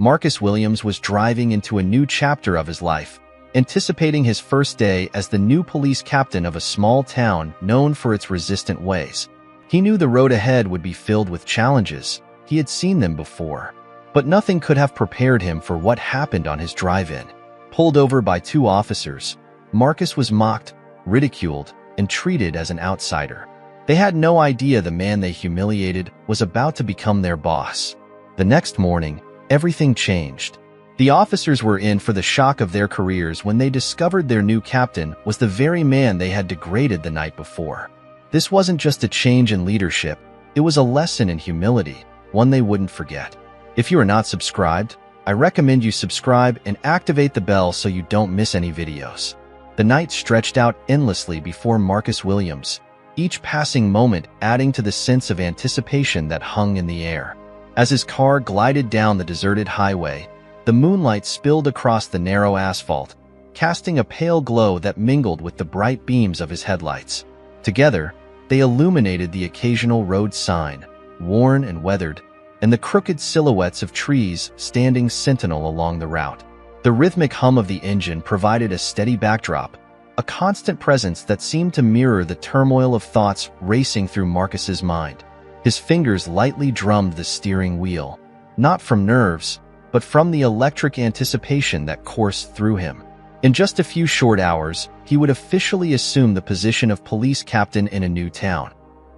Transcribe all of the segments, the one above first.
Marcus Williams was driving into a new chapter of his life, anticipating his first day as the new police captain of a small town known for its resistant ways. He knew the road ahead would be filled with challenges. He had seen them before. But nothing could have prepared him for what happened on his drive-in. Pulled over by two officers, Marcus was mocked, ridiculed, and treated as an outsider. They had no idea the man they humiliated was about to become their boss. The next morning, everything changed. The officers were in for the shock of their careers when they discovered their new captain was the very man they had degraded the night before. This wasn't just a change in leadership, it was a lesson in humility, one they wouldn't forget. If you are not subscribed, I recommend you subscribe and activate the bell so you don't miss any videos. The night stretched out endlessly before Marcus Williams, each passing moment adding to the sense of anticipation that hung in the air. As his car glided down the deserted highway, the moonlight spilled across the narrow asphalt, casting a pale glow that mingled with the bright beams of his headlights. Together, they illuminated the occasional road sign, worn and weathered, and the crooked silhouettes of trees standing sentinel along the route. The rhythmic hum of the engine provided a steady backdrop, a constant presence that seemed to mirror the turmoil of thoughts racing through Marcus's mind. His fingers lightly drummed the steering wheel, not from nerves, but from the electric anticipation that coursed through him. In just a few short hours, he would officially assume the position of police captain in a new town,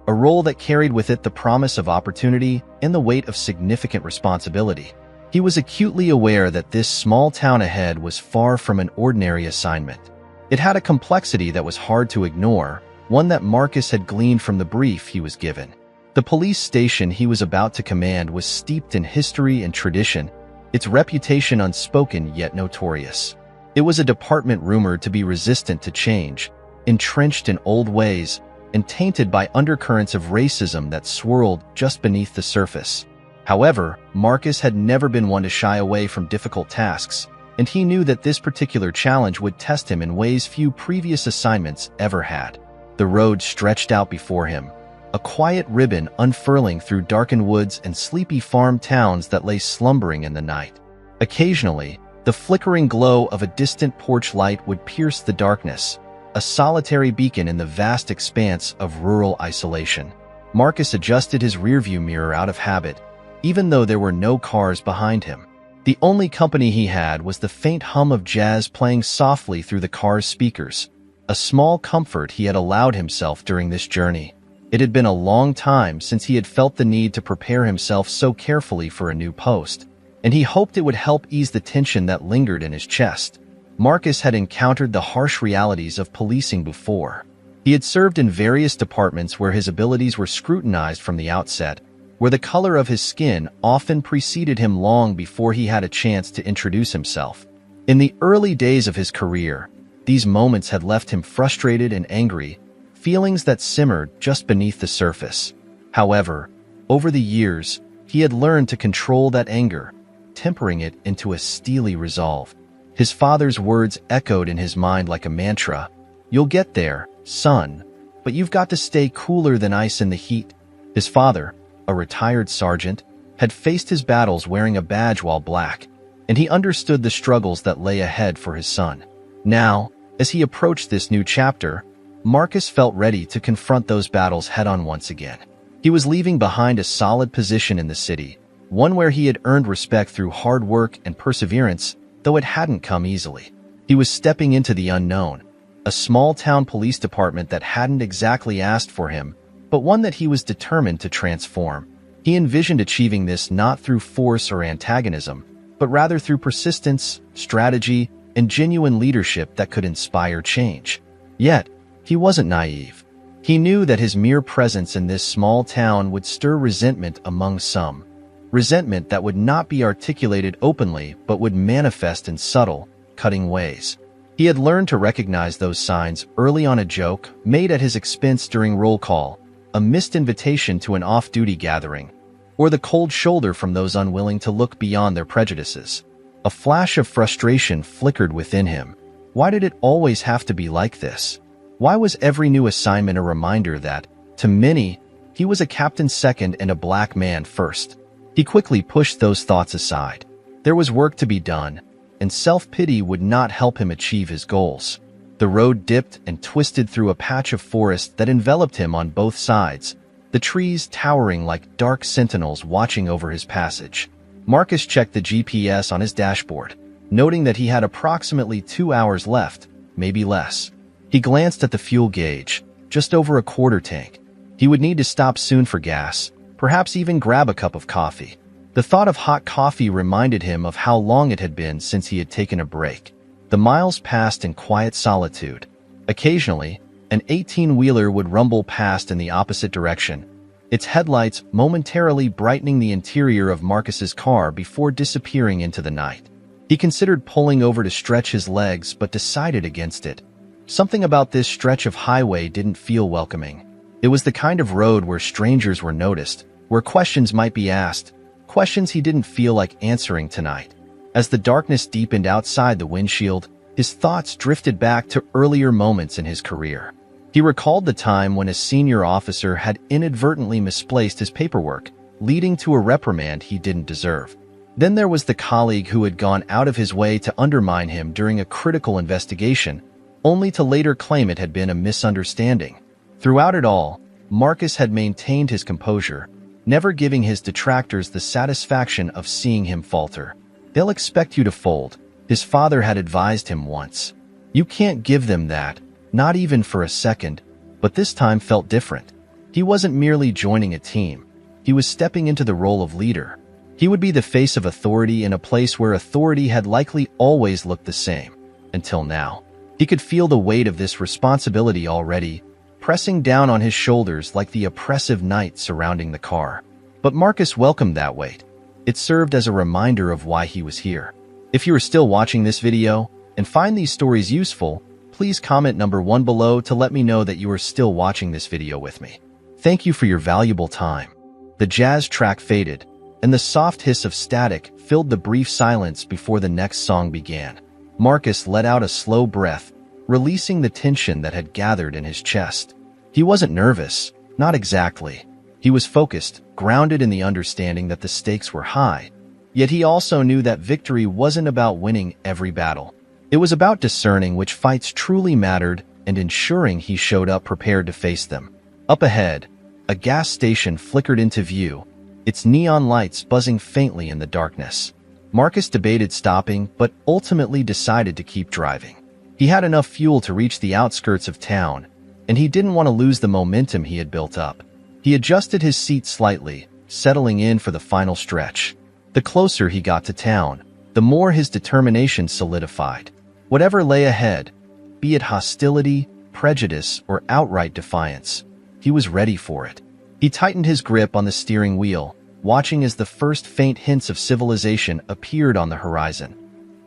a role that carried with it the promise of opportunity and the weight of significant responsibility. He was acutely aware that this small town ahead was far from an ordinary assignment. It had a complexity that was hard to ignore, one that Marcus had gleaned from the brief he was given. The police station he was about to command was steeped in history and tradition, its reputation unspoken yet notorious. It was a department rumored to be resistant to change, entrenched in old ways, and tainted by undercurrents of racism that swirled just beneath the surface. However, Marcus had never been one to shy away from difficult tasks, and he knew that this particular challenge would test him in ways few previous assignments ever had. The road stretched out before him, a quiet ribbon unfurling through darkened woods and sleepy farm towns that lay slumbering in the night. Occasionally, the flickering glow of a distant porch light would pierce the darkness, a solitary beacon in the vast expanse of rural isolation. Marcus adjusted his rearview mirror out of habit, even though there were no cars behind him. The only company he had was the faint hum of jazz playing softly through the car's speakers, a small comfort he had allowed himself during this journey. It had been a long time since he had felt the need to prepare himself so carefully for a new post, and he hoped it would help ease the tension that lingered in his chest. Marcus had encountered the harsh realities of policing before. He had served in various departments where his abilities were scrutinized from the outset, where the color of his skin often preceded him long before he had a chance to introduce himself. In the early days of his career, these moments had left him frustrated and angry, feelings that simmered just beneath the surface. However, over the years, he had learned to control that anger, tempering it into a steely resolve. His father's words echoed in his mind like a mantra. "You'll get there, son, but you've got to stay cooler than ice in the heat." His father, a retired sergeant, had faced his battles wearing a badge while black, and he understood the struggles that lay ahead for his son. Now, as he approached this new chapter, Marcus felt ready to confront those battles head-on once again. He was leaving behind a solid position in the city, one where he had earned respect through hard work and perseverance, though it hadn't come easily. He was stepping into the unknown, a small-town police department that hadn't exactly asked for him, but one that he was determined to transform. He envisioned achieving this not through force or antagonism, but rather through persistence, strategy, and genuine leadership that could inspire change. Yet, he wasn't naive. He knew that his mere presence in this small town would stir resentment among some. Resentment that would not be articulated openly but would manifest in subtle, cutting ways. He had learned to recognize those signs early on: a joke made at his expense during roll call, a missed invitation to an off-duty gathering, or the cold shoulder from those unwilling to look beyond their prejudices. A flash of frustration flickered within him. Why did it always have to be like this? Why was every new assignment a reminder that, to many, he was a captain second and a black man first? He quickly pushed those thoughts aside. There was work to be done, and self-pity would not help him achieve his goals. The road dipped and twisted through a patch of forest that enveloped him on both sides, the trees towering like dark sentinels watching over his passage. Marcus checked the GPS on his dashboard, noting that he had approximately 2 hours left, maybe less. He glanced at the fuel gauge, just over a quarter tank. He would need to stop soon for gas, perhaps even grab a cup of coffee. The thought of hot coffee reminded him of how long it had been since he had taken a break. The miles passed in quiet solitude. Occasionally, an 18-wheeler would rumble past in the opposite direction, its headlights momentarily brightening the interior of Marcus's car before disappearing into the night. He considered pulling over to stretch his legs but decided against it. Something about this stretch of highway didn't feel welcoming. It was the kind of road where strangers were noticed, where questions might be asked, questions he didn't feel like answering tonight. As the darkness deepened outside the windshield, his thoughts drifted back to earlier moments in his career. He recalled the time when a senior officer had inadvertently misplaced his paperwork, leading to a reprimand he didn't deserve. Then there was the colleague who had gone out of his way to undermine him during a critical investigation, only to later claim it had been a misunderstanding. Throughout it all, Marcus had maintained his composure, never giving his detractors the satisfaction of seeing him falter. "They'll expect you to fold," his father had advised him once. "You can't give them that, not even for a second." But this time felt different. He wasn't merely joining a team. He was stepping into the role of leader. He would be the face of authority in a place where authority had likely always looked the same. Until now. He could feel the weight of this responsibility already, pressing down on his shoulders like the oppressive night surrounding the car. But Marcus welcomed that weight. It served as a reminder of why he was here. If you are still watching this video and find these stories useful, please comment number 1 below to let me know that you are still watching this video with me. Thank you for your valuable time. The jazz track faded, and the soft hiss of static filled the brief silence before the next song began. Marcus let out a slow breath, releasing the tension that had gathered in his chest. He wasn't nervous, not exactly. He was focused, grounded in the understanding that the stakes were high. Yet he also knew that victory wasn't about winning every battle. It was about discerning which fights truly mattered and ensuring he showed up prepared to face them. Up ahead, a gas station flickered into view, its neon lights buzzing faintly in the darkness. Marcus debated stopping, but ultimately decided to keep driving. He had enough fuel to reach the outskirts of town, and he didn't want to lose the momentum he had built up. He adjusted his seat slightly, settling in for the final stretch. The closer he got to town, the more his determination solidified. Whatever lay ahead, be it hostility, prejudice, or outright defiance, he was ready for it. He tightened his grip on the steering wheel, watching as the first faint hints of civilization appeared on the horizon.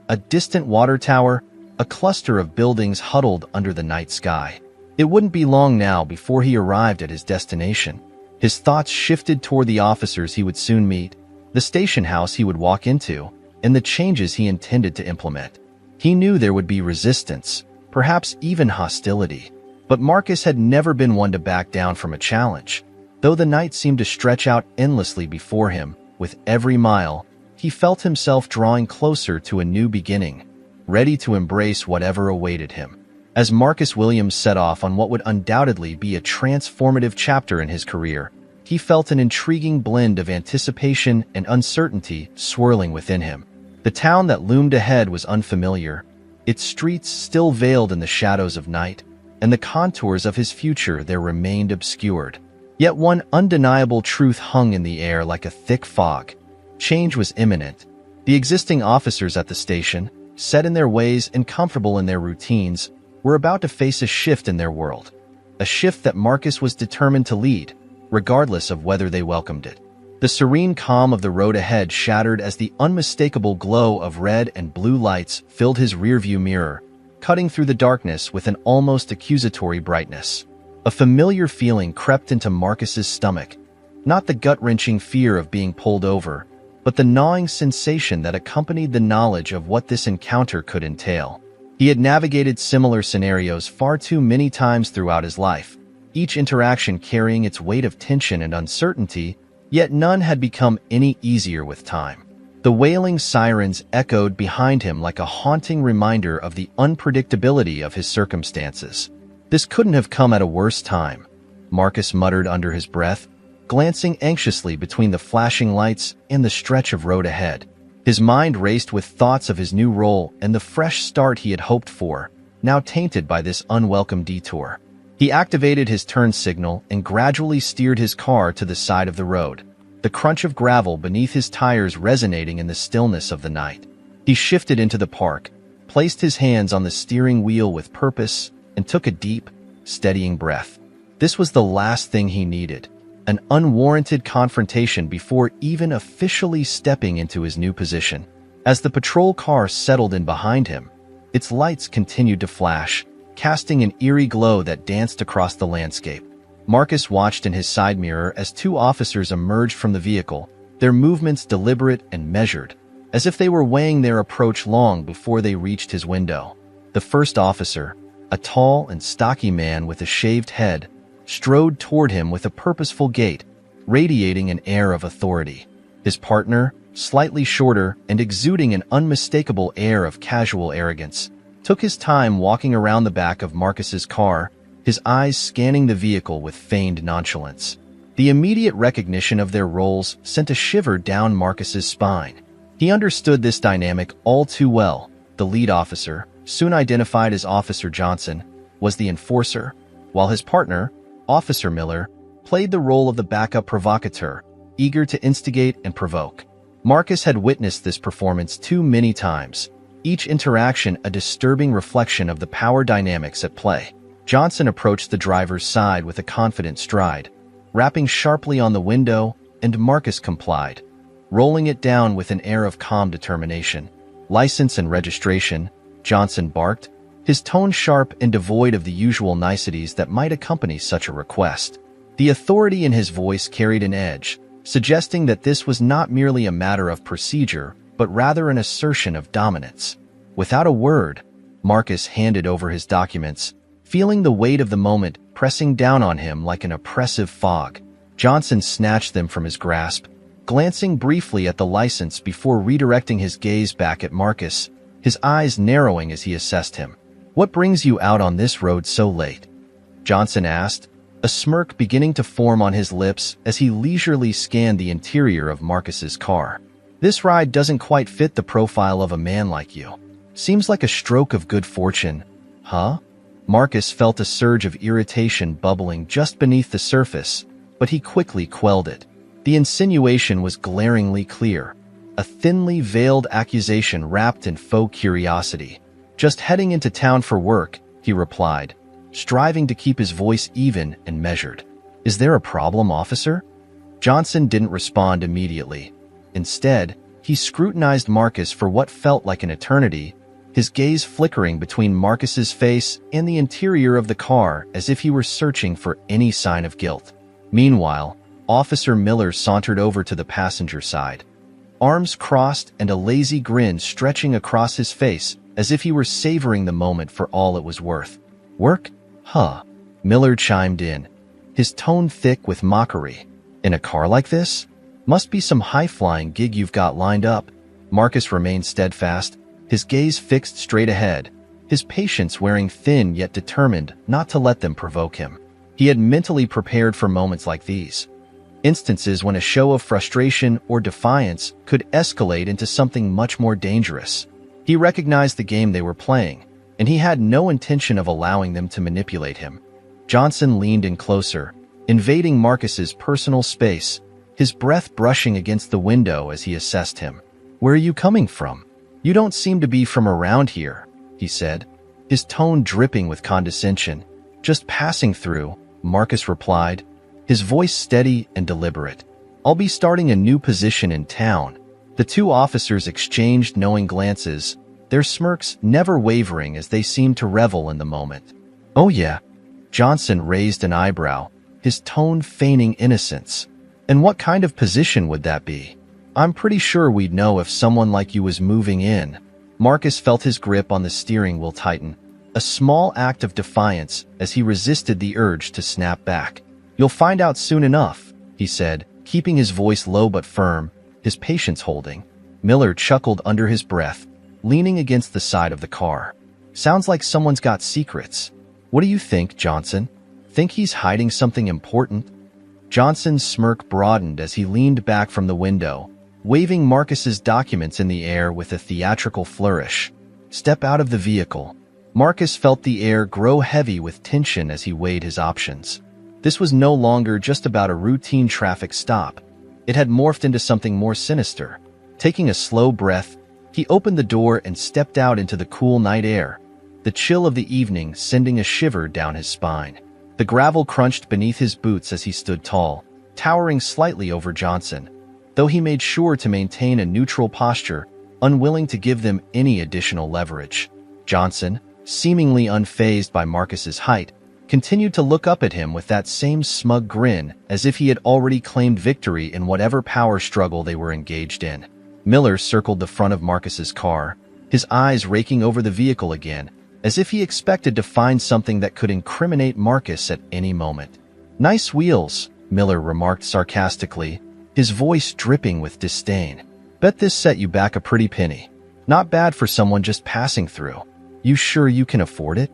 A distant water tower, a cluster of buildings huddled under the night sky. It wouldn't be long now before he arrived at his destination. His thoughts shifted toward the officers he would soon meet, the station house he would walk into, and the changes he intended to implement. He knew there would be resistance, perhaps even hostility. But Marcus had never been one to back down from a challenge. Though the night seemed to stretch out endlessly before him, with every mile, he felt himself drawing closer to a new beginning, ready to embrace whatever awaited him. As Marcus Williams set off on what would undoubtedly be a transformative chapter in his career, he felt an intriguing blend of anticipation and uncertainty swirling within him. The town that loomed ahead was unfamiliar, its streets still veiled in the shadows of night, and the contours of his future there remained obscured. Yet one undeniable truth hung in the air like a thick fog. Change was imminent. The existing officers at the station, set in their ways and comfortable in their routines, were about to face a shift in their world. A shift that Marcus was determined to lead, regardless of whether they welcomed it. The serene calm of the road ahead shattered as the unmistakable glow of red and blue lights filled his rearview mirror, cutting through the darkness with an almost accusatory brightness. A familiar feeling crept into Marcus's stomach, not the gut-wrenching fear of being pulled over, but the gnawing sensation that accompanied the knowledge of what this encounter could entail. He had navigated similar scenarios far too many times throughout his life, each interaction carrying its weight of tension and uncertainty, yet none had become any easier with time. The wailing sirens echoed behind him like a haunting reminder of the unpredictability of his circumstances. This couldn't have come at a worse time, Marcus muttered under his breath, glancing anxiously between the flashing lights and the stretch of road ahead. His mind raced with thoughts of his new role and the fresh start he had hoped for, now tainted by this unwelcome detour. He activated his turn signal and gradually steered his car to the side of the road, the crunch of gravel beneath his tires resonating in the stillness of the night. He shifted into the park, placed his hands on the steering wheel with purpose, and took a deep, steadying breath. This was the last thing he needed, an unwarranted confrontation before even officially stepping into his new position. As the patrol car settled in behind him, its lights continued to flash, casting an eerie glow that danced across the landscape. Marcus watched in his side mirror as two officers emerged from the vehicle, their movements deliberate and measured, as if they were weighing their approach long before they reached his window. The first officer, a tall and stocky man with a shaved head, strode toward him with a purposeful gait, radiating an air of authority. His partner, slightly shorter and exuding an unmistakable air of casual arrogance, took his time walking around the back of Marcus's car, his eyes scanning the vehicle with feigned nonchalance. The immediate recognition of their roles sent a shiver down Marcus's spine. He understood this dynamic all too well. The lead officer, soon identified as Officer Johnson, was the enforcer, while his partner, Officer Miller, played the role of the backup provocateur, eager to instigate and provoke. Marcus had witnessed this performance too many times, each interaction a disturbing reflection of the power dynamics at play. Johnson approached the driver's side with a confident stride, rapping sharply on the window, and Marcus complied, rolling it down with an air of calm determination. "License and registration," Johnson barked, his tone sharp and devoid of the usual niceties that might accompany such a request. The authority in his voice carried an edge, suggesting that this was not merely a matter of procedure, but rather an assertion of dominance. Without a word, Marcus handed over his documents, feeling the weight of the moment pressing down on him like an oppressive fog. Johnson snatched them from his grasp, glancing briefly at the license before redirecting his gaze back at Marcus, his eyes narrowing as he assessed him. "What brings you out on this road so late?" Johnson asked, a smirk beginning to form on his lips as he leisurely scanned the interior of Marcus's car. "This ride doesn't quite fit the profile of a man like you. Seems like a stroke of good fortune, huh?" Marcus felt a surge of irritation bubbling just beneath the surface, but he quickly quelled it. The insinuation was glaringly clear, a thinly veiled accusation wrapped in faux curiosity. "Just heading into town for work," he replied, striving to keep his voice even and measured. "Is there a problem, officer?" Johnson didn't respond immediately. Instead, he scrutinized Marcus for what felt like an eternity, his gaze flickering between Marcus's face and the interior of the car as if he were searching for any sign of guilt. Meanwhile, Officer Miller sauntered over to the passenger side, arms crossed and a lazy grin stretching across his face as if he were savoring the moment for all it was worth. "Work? Huh?" Miller chimed in, his tone thick with mockery. "In a car like this? Must be some high-flying gig you've got lined up." Marcus remained steadfast, his gaze fixed straight ahead, his patience wearing thin yet determined not to let them provoke him. He had mentally prepared for moments like these, instances when a show of frustration or defiance could escalate into something much more dangerous. He recognized the game they were playing, and he had no intention of allowing them to manipulate him. Johnson leaned in closer, invading Marcus's personal space, his breath brushing against the window as he assessed him. "Where are you coming from? You don't seem to be from around here," he said, his tone dripping with condescension. "Just passing through," Marcus replied, his voice steady and deliberate. "I'll be starting a new position in town." The two officers exchanged knowing glances, their smirks never wavering as they seemed to revel in the moment. "Oh yeah?" Johnson raised an eyebrow, his tone feigning innocence. "And what kind of position would that be? I'm pretty sure we'd know if someone like you was moving in." Marcus felt his grip on the steering wheel tighten, a small act of defiance as he resisted the urge to snap back. "You'll find out soon enough," he said, keeping his voice low but firm, his patience holding. Miller chuckled under his breath, leaning against the side of the car. Sounds like someone's got secrets. What do you think, Johnson? Think he's hiding something important? Johnson's smirk broadened as he leaned back from the window, waving Marcus's documents in the air with a theatrical flourish. Step out of the vehicle. Marcus felt the air grow heavy with tension as he weighed his options. This was no longer just about a routine traffic stop. It had morphed into something more sinister. Taking a slow breath, he opened the door and stepped out into the cool night air, the chill of the evening sending a shiver down his spine. The gravel crunched beneath his boots as he stood tall, towering slightly over Johnson, though he made sure to maintain a neutral posture, unwilling to give them any additional leverage. Johnson, seemingly unfazed by Marcus's height, continued to look up at him with that same smug grin as if he had already claimed victory in whatever power struggle they were engaged in. Miller circled the front of Marcus's car, his eyes raking over the vehicle again, as if he expected to find something that could incriminate Marcus at any moment. "Nice wheels," Miller remarked sarcastically, his voice dripping with disdain. "Bet this set you back a pretty penny. Not bad for someone just passing through. You sure you can afford it?"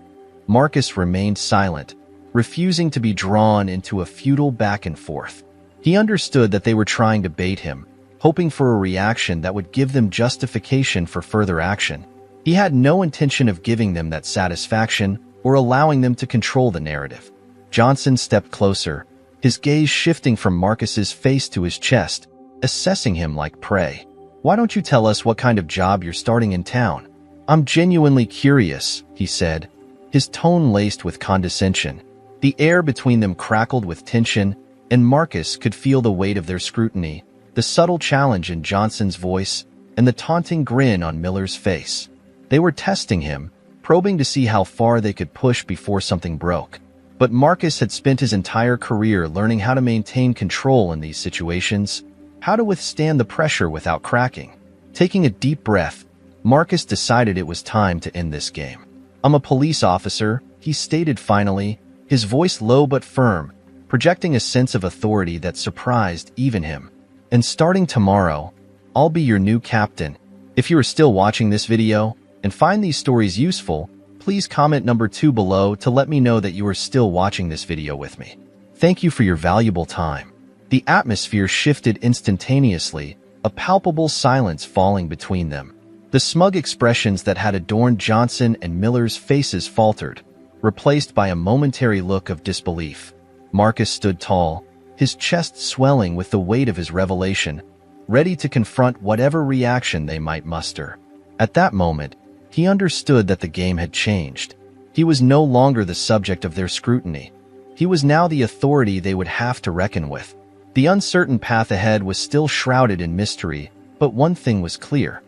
Marcus remained silent, refusing to be drawn into a futile back and forth. He understood that they were trying to bait him, hoping for a reaction that would give them justification for further action. He had no intention of giving them that satisfaction or allowing them to control the narrative. Johnson stepped closer, his gaze shifting from Marcus's face to his chest, assessing him like prey. "Why don't you tell us what kind of job you're starting in town? I'm genuinely curious," he said, his tone laced with condescension. The air between them crackled with tension, and Marcus could feel the weight of their scrutiny, the subtle challenge in Johnson's voice, and the taunting grin on Miller's face. They were testing him, probing to see how far they could push before something broke. But Marcus had spent his entire career learning how to maintain control in these situations, how to withstand the pressure without cracking. Taking a deep breath, Marcus decided it was time to end this game. "I'm a police officer," he stated finally, his voice low but firm, projecting a sense of authority that surprised even him. "And starting tomorrow, I'll be your new captain." If you are still watching this video and find these stories useful, please comment number 2 below to let me know that you are still watching this video with me. Thank you for your valuable time. The atmosphere shifted instantaneously, a palpable silence falling between them. The smug expressions that had adorned Johnson and Miller's faces faltered, replaced by a momentary look of disbelief. Marcus stood tall, his chest swelling with the weight of his revelation, ready to confront whatever reaction they might muster. At that moment, he understood that the game had changed. He was no longer the subject of their scrutiny. He was now the authority they would have to reckon with. The uncertain path ahead was still shrouded in mystery, but one thing was clear.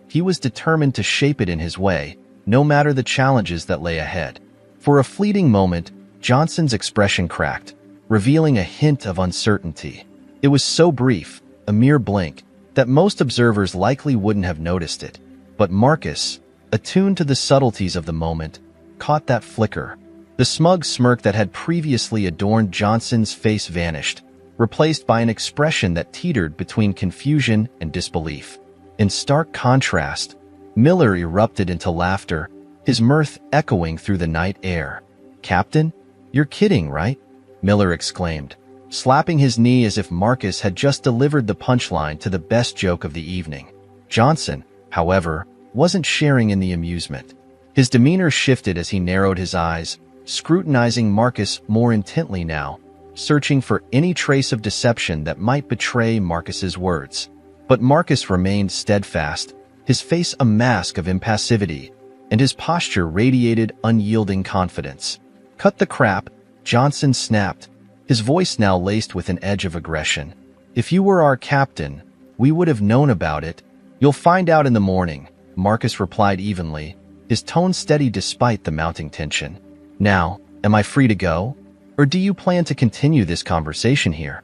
He was determined to shape it in his way, no matter the challenges that lay ahead. For a fleeting moment, Johnson's expression cracked, revealing a hint of uncertainty. It was so brief, a mere blink, that most observers likely wouldn't have noticed it. But Marcus, attuned to the subtleties of the moment, caught that flicker. The smug smirk that had previously adorned Johnson's face vanished, replaced by an expression that teetered between confusion and disbelief. In stark contrast, Miller erupted into laughter, his mirth echoing through the night air. "Captain? You're kidding, right?" Miller exclaimed, slapping his knee as if Marcus had just delivered the punchline to the best joke of the evening. Johnson, however, wasn't sharing in the amusement. His demeanor shifted as he narrowed his eyes, scrutinizing Marcus more intently now, searching for any trace of deception that might betray Marcus's words. But Marcus remained steadfast, his face a mask of impassivity, and his posture radiated unyielding confidence. "Cut the crap," Johnson snapped, his voice now laced with an edge of aggression. "If you were our captain, we would have known about it." "You'll find out in the morning," Marcus replied evenly, his tone steady despite the mounting tension. "Now, am I free to go? Or do you plan to continue this conversation here?"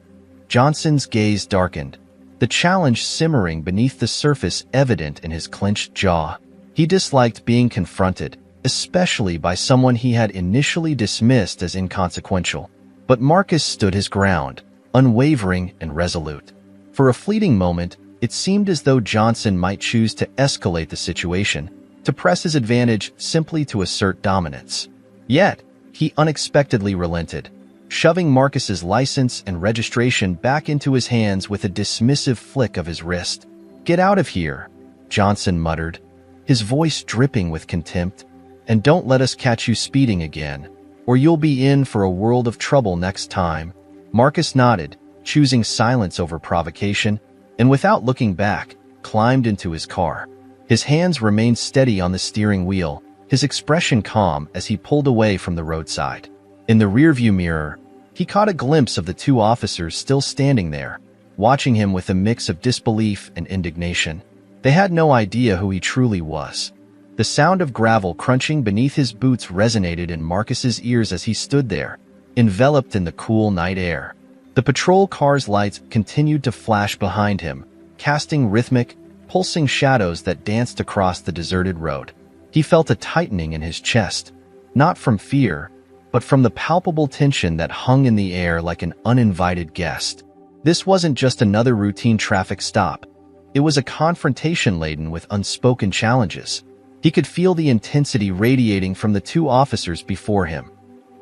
Johnson's gaze darkened, the challenge simmering beneath the surface evident in his clenched jaw. He disliked being confronted, especially by someone he had initially dismissed as inconsequential. But Marcus stood his ground, unwavering and resolute. For a fleeting moment, It seemed as though Johnson might choose to escalate the situation, to press his advantage simply to assert dominance. Yet, he unexpectedly relented, shoving Marcus's license and registration back into his hands with a dismissive flick of his wrist. "Get out of here," Johnson muttered, his voice dripping with contempt, "and don't let us catch you speeding again, or you'll be in for a world of trouble next time." Marcus nodded, choosing silence over provocation, and without looking back, climbed into his car. His hands remained steady on the steering wheel, his expression calm as he pulled away from the roadside. In the rearview mirror, he caught a glimpse of the two officers still standing there, watching him with a mix of disbelief and indignation. They had no idea who he truly was. The sound of gravel crunching beneath his boots resonated in Marcus's ears as he stood there, enveloped in the cool night air. The patrol car's lights continued to flash behind him, casting rhythmic, pulsing shadows that danced across the deserted road. He felt a tightening in his chest, not from fear, but from the palpable tension that hung in the air like an uninvited guest. This wasn't just another routine traffic stop. It was a confrontation laden with unspoken challenges. He could feel the intensity radiating from the two officers before him.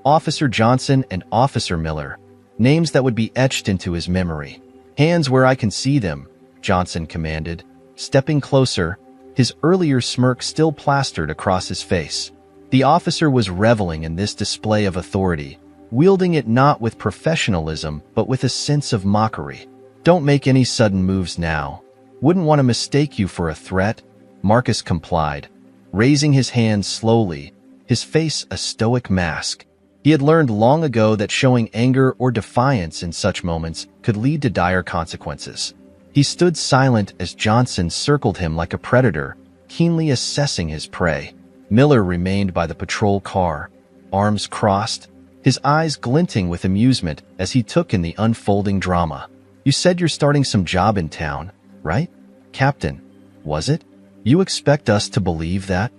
Officer Johnson and Officer Miller, names that would be etched into his memory. "Hands where I can see them," Johnson commanded, stepping closer, his earlier smirk still plastered across his face. The officer was reveling in this display of authority, wielding it not with professionalism but with a sense of mockery. "Don't make any sudden moves now. Wouldn't want to mistake you for a threat," Marcus complied, raising his hands slowly, his face a stoic mask. He had learned long ago that showing anger or defiance in such moments could lead to dire consequences. He stood silent as Johnson circled him like a predator, keenly assessing his prey. Miller remained by the patrol car, arms crossed, his eyes glinting with amusement as he took in the unfolding drama. "You said you're starting some job in town, right, Captain? Was it? You expect us to believe that?"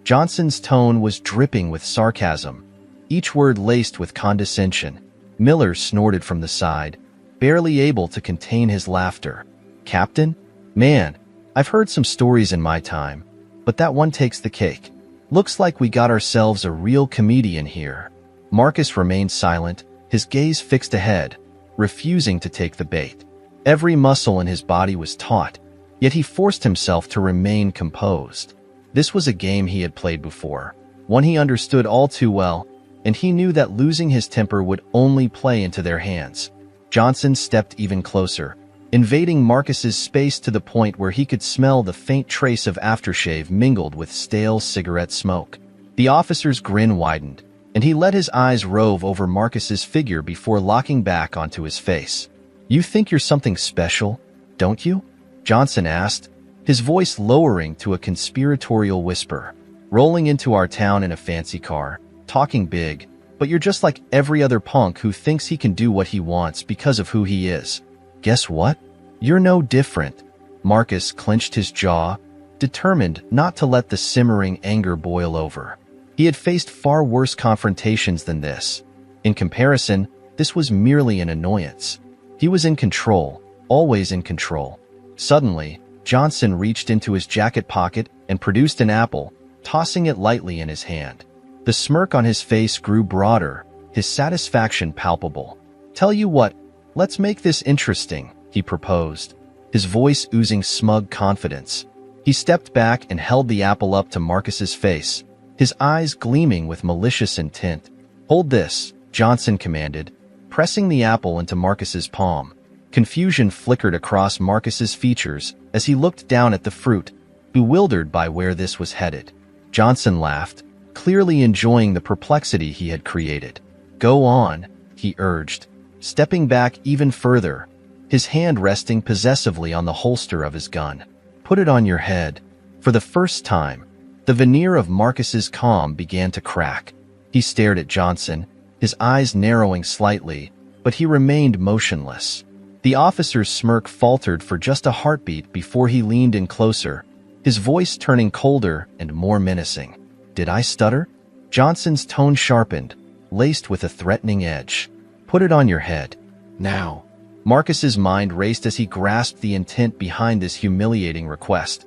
Johnson's tone was dripping with sarcasm, each word laced with condescension. Miller snorted from the side, barely able to contain his laughter. "Captain? Man, I've heard some stories in my time, but that one takes the cake. Looks like we got ourselves a real comedian here." Marcus remained silent, his gaze fixed ahead, refusing to take the bait. Every muscle in his body was taut, yet he forced himself to remain composed. This was a game he had played before, one he understood all too well, and he knew that losing his temper would only play into their hands. Johnson stepped even closer, invading Marcus's space to the point where he could smell the faint trace of aftershave mingled with stale cigarette smoke. The officer's grin widened, and he let his eyes rove over Marcus's figure before locking back onto his face. "You think you're something special, don't you?" Johnson asked, his voice lowering to a conspiratorial whisper. "Rolling into our town in a fancy car, talking big, but you're just like every other punk who thinks he can do what he wants because of who he is. Guess what? You're no different." Marcus clenched his jaw, determined not to let the simmering anger boil over. He had faced far worse confrontations than this. In comparison, this was merely an annoyance. He was in control, always in control. Suddenly, Johnson reached into his jacket pocket and produced an apple, tossing it lightly in his hand. The smirk on his face grew broader, his satisfaction palpable. "Tell you what, let's make this interesting," he proposed, his voice oozing smug confidence. He stepped back and held the apple up to Marcus's face, his eyes gleaming with malicious intent. "Hold this," Johnson commanded, pressing the apple into Marcus's palm. Confusion flickered across Marcus's features as he looked down at the fruit, bewildered by where this was headed. Johnson laughed, clearly enjoying the perplexity he had created. "Go on," he urged, stepping back even further, his hand resting possessively on the holster of his gun. "Put it on your head." For the first time, the veneer of Marcus's calm began to crack. He stared at Johnson, his eyes narrowing slightly, but he remained motionless. The officer's smirk faltered for just a heartbeat before he leaned in closer, his voice turning colder and more menacing. "Did I stutter?" Johnson's tone sharpened, laced with a threatening edge. "Put it on your head. Now." Marcus's mind raced as he grasped the intent behind this humiliating request.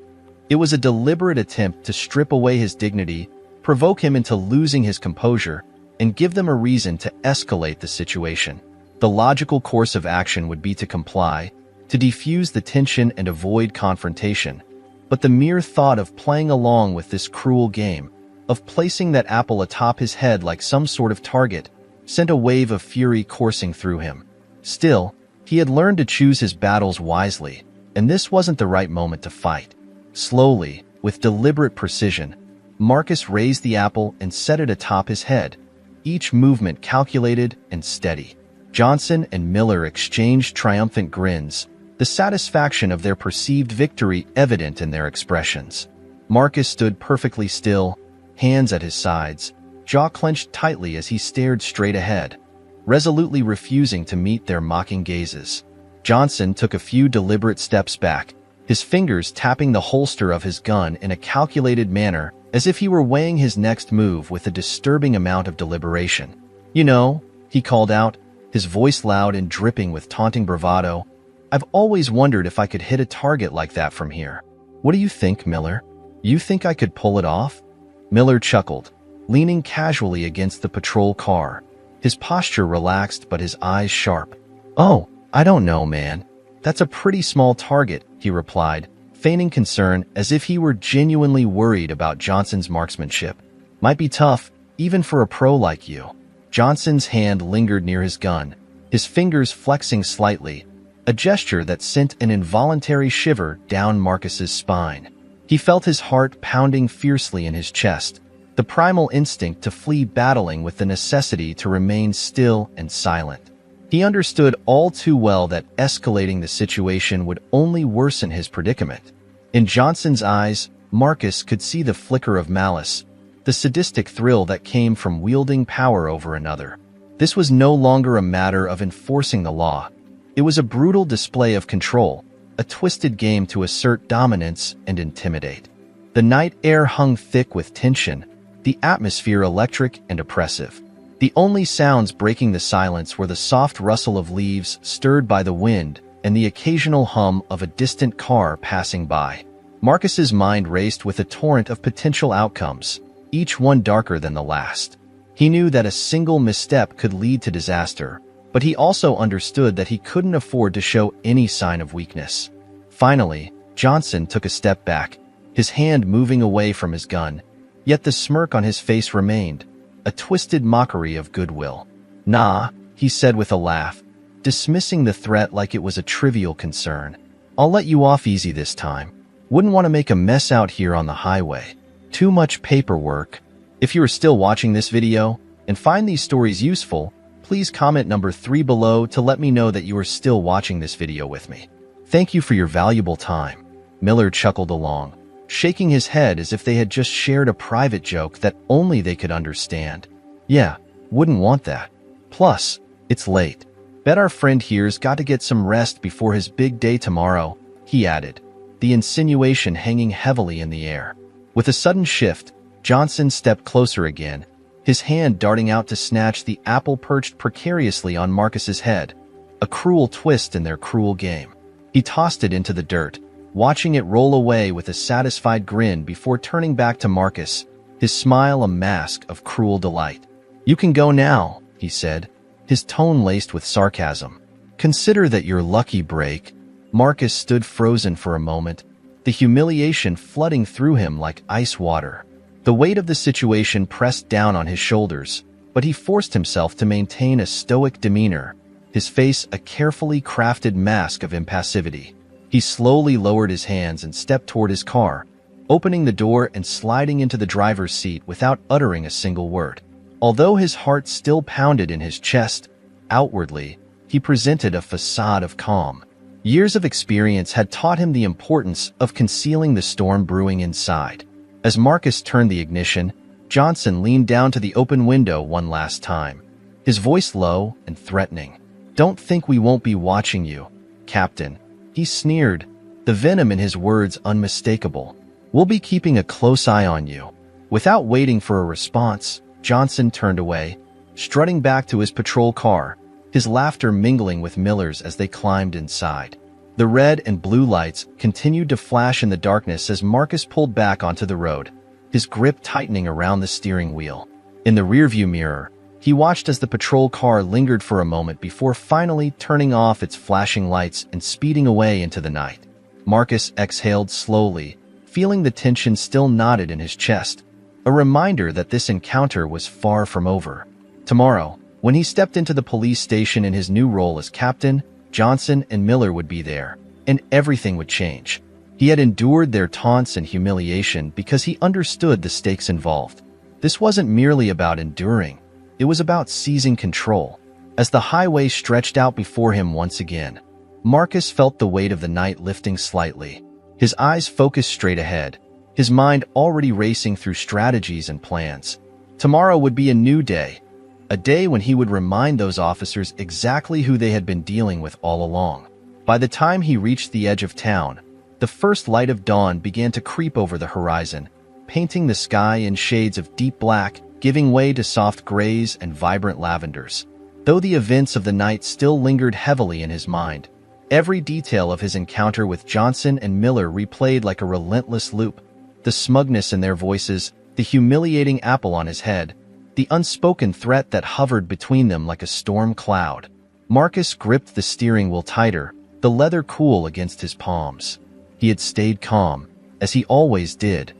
It was a deliberate attempt to strip away his dignity, provoke him into losing his composure, and give them a reason to escalate the situation. The logical course of action would be to comply, to defuse the tension and avoid confrontation. But the mere thought of playing along with this cruel game, of placing that apple atop his head like some sort of target, sent a wave of fury coursing through him. Still, he had learned to choose his battles wisely, and this wasn't the right moment to fight. Slowly, with deliberate precision, Marcus raised the apple and set it atop his head, each movement calculated and steady. Johnson and Miller exchanged triumphant grins, the satisfaction of their perceived victory evident in their expressions. Marcus stood perfectly still, hands at his sides, jaw clenched tightly as he stared straight ahead, resolutely refusing to meet their mocking gazes. Johnson took a few deliberate steps back, his fingers tapping the holster of his gun in a calculated manner, as if he were weighing his next move with a disturbing amount of deliberation. "You know," he called out, his voice loud and dripping with taunting bravado, "I've always wondered if I could hit a target like that from here. What do you think, Miller? You think I could pull it off?" Miller chuckled, leaning casually against the patrol car, his posture relaxed but his eyes sharp. "Oh, I don't know, man. That's a pretty small target," he replied, feigning concern as if he were genuinely worried about Johnson's marksmanship. "Might be tough, even for a pro like you." Johnson's hand lingered near his gun, his fingers flexing slightly, a gesture that sent an involuntary shiver down Marcus's spine. He felt his heart pounding fiercely in his chest, the primal instinct to flee battling with the necessity to remain still and silent. He understood all too well that escalating the situation would only worsen his predicament. In Johnson's eyes, Marcus could see the flicker of malice, the sadistic thrill that came from wielding power over another. This was no longer a matter of enforcing the law. It was a brutal display of control, a twisted game to assert dominance and intimidate. The night air hung thick with tension, the atmosphere electric and oppressive. The only sounds breaking the silence were the soft rustle of leaves stirred by the wind and the occasional hum of a distant car passing by. Marcus's mind raced with a torrent of potential outcomes, each one darker than the last. He knew that a single misstep could lead to disaster, but he also understood that he couldn't afford to show any sign of weakness. Finally, Johnson took a step back, his hand moving away from his gun, yet the smirk on his face remained, a twisted mockery of goodwill. "Nah," he said with a laugh, dismissing the threat like it was a trivial concern. "I'll let you off easy this time. Wouldn't want to make a mess out here on the highway. Too much paperwork." If you are still watching this video and find these stories useful, please comment number 3 below to let me know that you are still watching this video with me. Thank you for your valuable time. Miller chuckled along, shaking his head as if they had just shared a private joke that only they could understand. "Yeah, wouldn't want that. Plus, it's late. Bet our friend here's got to get some rest before his big day tomorrow," he added, the insinuation hanging heavily in the air. With a sudden shift, Johnson stepped closer again, his hand darting out to snatch the apple perched precariously on Marcus's head, a cruel twist in their cruel game. He tossed it into the dirt, watching it roll away with a satisfied grin before turning back to Marcus, his smile a mask of cruel delight. "You can go now," he said, his tone laced with sarcasm. "Consider that your lucky break." Marcus stood frozen for a moment, the humiliation flooding through him like ice water. The weight of the situation pressed down on his shoulders, but he forced himself to maintain a stoic demeanor, his face a carefully crafted mask of impassivity. He slowly lowered his hands and stepped toward his car, opening the door and sliding into the driver's seat without uttering a single word. Although his heart still pounded in his chest, outwardly, he presented a facade of calm. Years of experience had taught him the importance of concealing the storm brewing inside. As Marcus turned the ignition, Johnson leaned down to the open window one last time, his voice low and threatening. "Don't think we won't be watching you, Captain," he sneered, the venom in his words unmistakable. "We'll be keeping a close eye on you." Without waiting for a response, Johnson turned away, strutting back to his patrol car, his laughter mingling with Miller's as they climbed inside. The red and blue lights continued to flash in the darkness as Marcus pulled back onto the road, his grip tightening around the steering wheel. In the rearview mirror, he watched as the patrol car lingered for a moment before finally turning off its flashing lights and speeding away into the night. Marcus exhaled slowly, feeling the tension still knotted in his chest, a reminder that this encounter was far from over. Tomorrow, when he stepped into the police station in his new role as captain, Johnson and Miller would be there, and everything would change. He had endured their taunts and humiliation because he understood the stakes involved. This wasn't merely about enduring, it was about seizing control. As the highway stretched out before him once again, Marcus felt the weight of the night lifting slightly. His eyes focused straight ahead, his mind already racing through strategies and plans. Tomorrow would be a new day, a day when he would remind those officers exactly who they had been dealing with all along. By the time he reached the edge of town, the first light of dawn began to creep over the horizon, painting the sky in shades of deep black, giving way to soft grays and vibrant lavenders. Though the events of the night still lingered heavily in his mind, every detail of his encounter with Johnson and Miller replayed like a relentless loop. The smugness in their voices, the humiliating apple on his head, the unspoken threat that hovered between them like a storm cloud. Marcus gripped the steering wheel tighter, the leather cool against his palms. He had stayed calm, as he always did,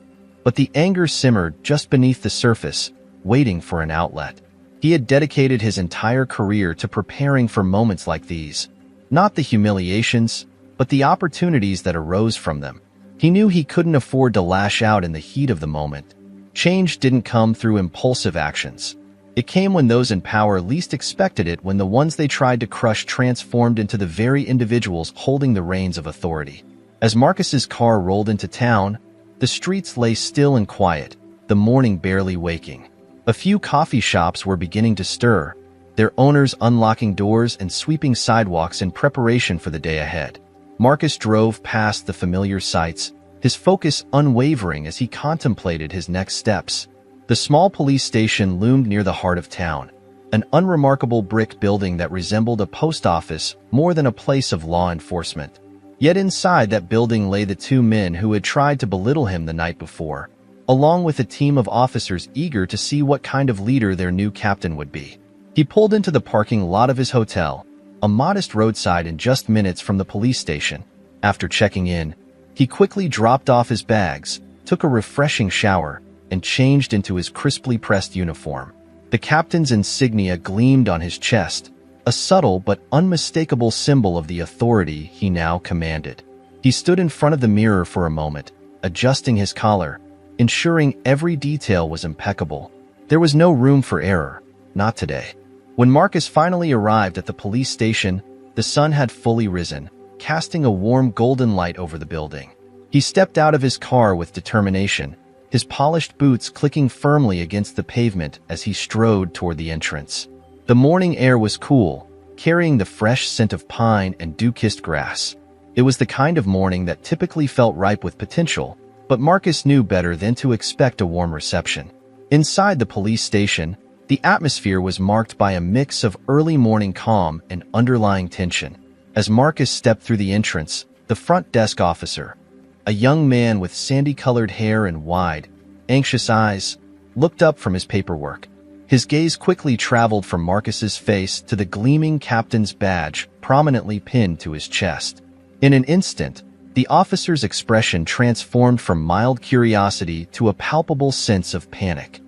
but the anger simmered just beneath the surface, waiting for an outlet. He had dedicated his entire career to preparing for moments like these, not the humiliations, but the opportunities that arose from them. He knew he couldn't afford to lash out in the heat of the moment. Change didn't come through impulsive actions. It came when those in power least expected it, when the ones they tried to crush transformed into the very individuals holding the reins of authority. As Marcus's car rolled into town, the streets lay still and quiet, the morning barely waking. A few coffee shops were beginning to stir, their owners unlocking doors and sweeping sidewalks in preparation for the day ahead. Marcus drove past the familiar sights, his focus unwavering as he contemplated his next steps. The small police station loomed near the heart of town, an unremarkable brick building that resembled a post office more than a place of law enforcement. Yet inside that building lay the two men who had tried to belittle him the night before, along with a team of officers eager to see what kind of leader their new captain would be. He pulled into the parking lot of his hotel, a modest roadside and just minutes from the police station. After checking in, he quickly dropped off his bags, took a refreshing shower, and changed into his crisply pressed uniform. The captain's insignia gleamed on his chest, a subtle but unmistakable symbol of the authority he now commanded. He stood in front of the mirror for a moment, adjusting his collar, ensuring every detail was impeccable. There was no room for error, not today. When Marcus finally arrived at the police station, the sun had fully risen, casting a warm golden light over the building. He stepped out of his car with determination, his polished boots clicking firmly against the pavement as he strode toward the entrance. The morning air was cool, carrying the fresh scent of pine and dew-kissed grass. It was the kind of morning that typically felt ripe with potential, but Marcus knew better than to expect a warm reception. Inside the police station, the atmosphere was marked by a mix of early morning calm and underlying tension. As Marcus stepped through the entrance, the front desk officer, a young man with sandy-colored hair and wide, anxious eyes, looked up from his paperwork. His gaze quickly traveled from Marcus's face to the gleaming captain's badge prominently pinned to his chest. In an instant, the officer's expression transformed from mild curiosity to a palpable sense of panic.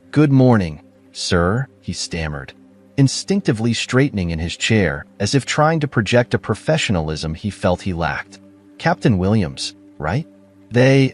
Good morning, sir," he stammered, instinctively straightening in his chair as if trying to project a professionalism he felt he lacked. "Captain Williams, right? They,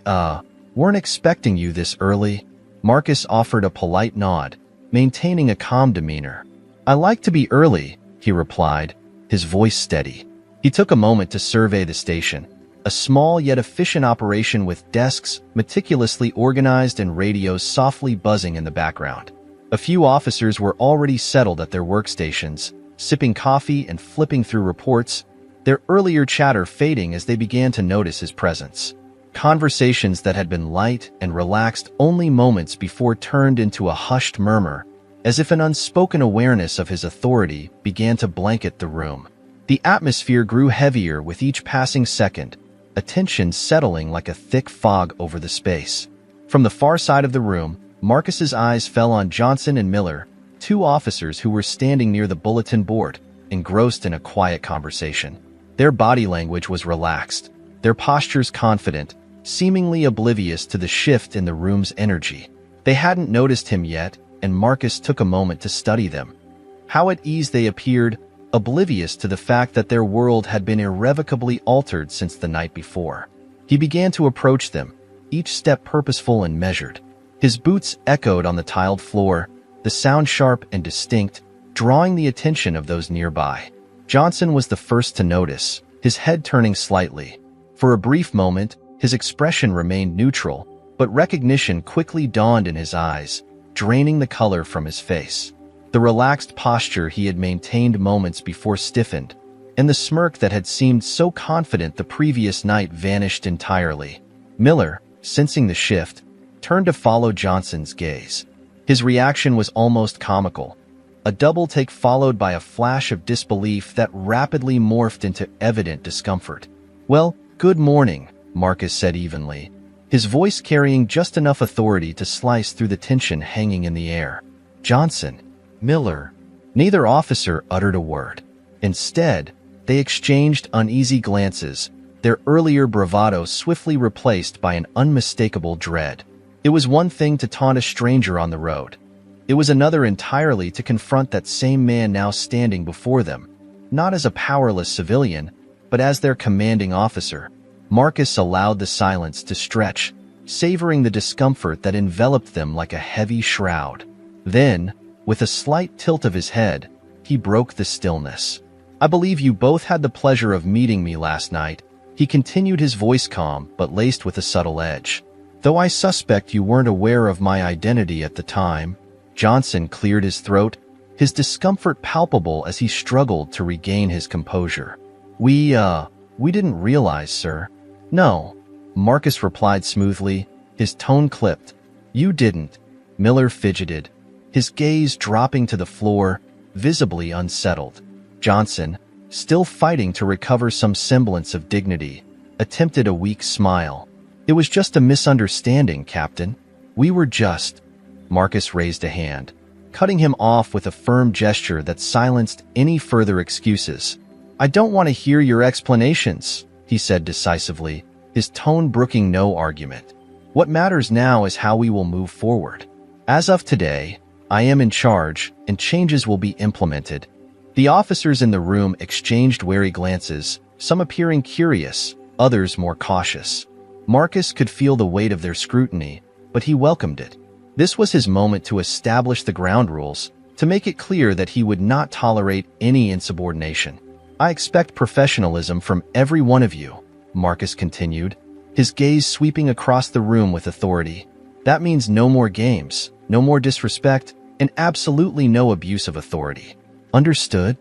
weren't expecting you this early." Marcus offered a polite nod, maintaining a calm demeanor. "I like to be early," he replied, his voice steady. He took a moment to survey the station, a small yet efficient operation with desks meticulously organized and radios softly buzzing in the background. A few officers were already settled at their workstations, sipping coffee and flipping through reports, their earlier chatter fading as they began to notice his presence. Conversations that had been light and relaxed only moments before turned into a hushed murmur, as if an unspoken awareness of his authority began to blanket the room. The atmosphere grew heavier with each passing second, a tension settling like a thick fog over the space. From the far side of the room, Marcus's eyes fell on Johnson and Miller, two officers who were standing near the bulletin board, engrossed in a quiet conversation. Their body language was relaxed, their postures confident, seemingly oblivious to the shift in the room's energy. They hadn't noticed him yet, and Marcus took a moment to study them. How at ease they appeared, oblivious to the fact that their world had been irrevocably altered since the night before. He began to approach them, each step purposeful and measured. His boots echoed on the tiled floor, the sound sharp and distinct, drawing the attention of those nearby. Johnson was the first to notice, his head turning slightly. For a brief moment, his expression remained neutral, but recognition quickly dawned in his eyes, draining the color from his face. The relaxed posture he had maintained moments before stiffened, and the smirk that had seemed so confident the previous night vanished entirely. Miller, sensing the shift, turned to follow Johnson's gaze. His reaction was almost comical, a double take followed by a flash of disbelief that rapidly morphed into evident discomfort. "Well, good morning," Marcus said evenly, his voice carrying just enough authority to slice through the tension hanging in the air. "Johnson, Miller." Neither officer uttered a word. Instead, they exchanged uneasy glances, their earlier bravado swiftly replaced by an unmistakable dread. It was one thing to taunt a stranger on the road. It was another entirely to confront that same man now standing before them, not as a powerless civilian, but as their commanding officer. Marcus allowed the silence to stretch, savoring the discomfort that enveloped them like a heavy shroud. Then, with a slight tilt of his head, he broke the stillness. "I believe you both had the pleasure of meeting me last night," he continued, his voice calm but laced with a subtle edge. "Though I suspect you weren't aware of my identity at the time." Johnson cleared his throat, his discomfort palpable as he struggled to regain his composure. We didn't realize, sir." "No," Marcus replied smoothly, his tone clipped. "You didn't." Miller fidgeted, his gaze dropping to the floor, visibly unsettled. Johnson, still fighting to recover some semblance of dignity, attempted a weak smile. "It was just a misunderstanding, Captain. We were just—" Marcus raised a hand, cutting him off with a firm gesture that silenced any further excuses. "I don't want to hear your explanations," he said decisively, his tone brooking no argument. "What matters now is how we will move forward. As of today, I am in charge, and changes will be implemented." The officers in the room exchanged wary glances, some appearing curious, others more cautious. Marcus could feel the weight of their scrutiny, but he welcomed it. This was his moment to establish the ground rules, to make it clear that he would not tolerate any insubordination. "I expect professionalism from every one of you," Marcus continued, his gaze sweeping across the room with authority. "That means no more games, no more disrespect, and absolutely no abuse of authority. Understood?"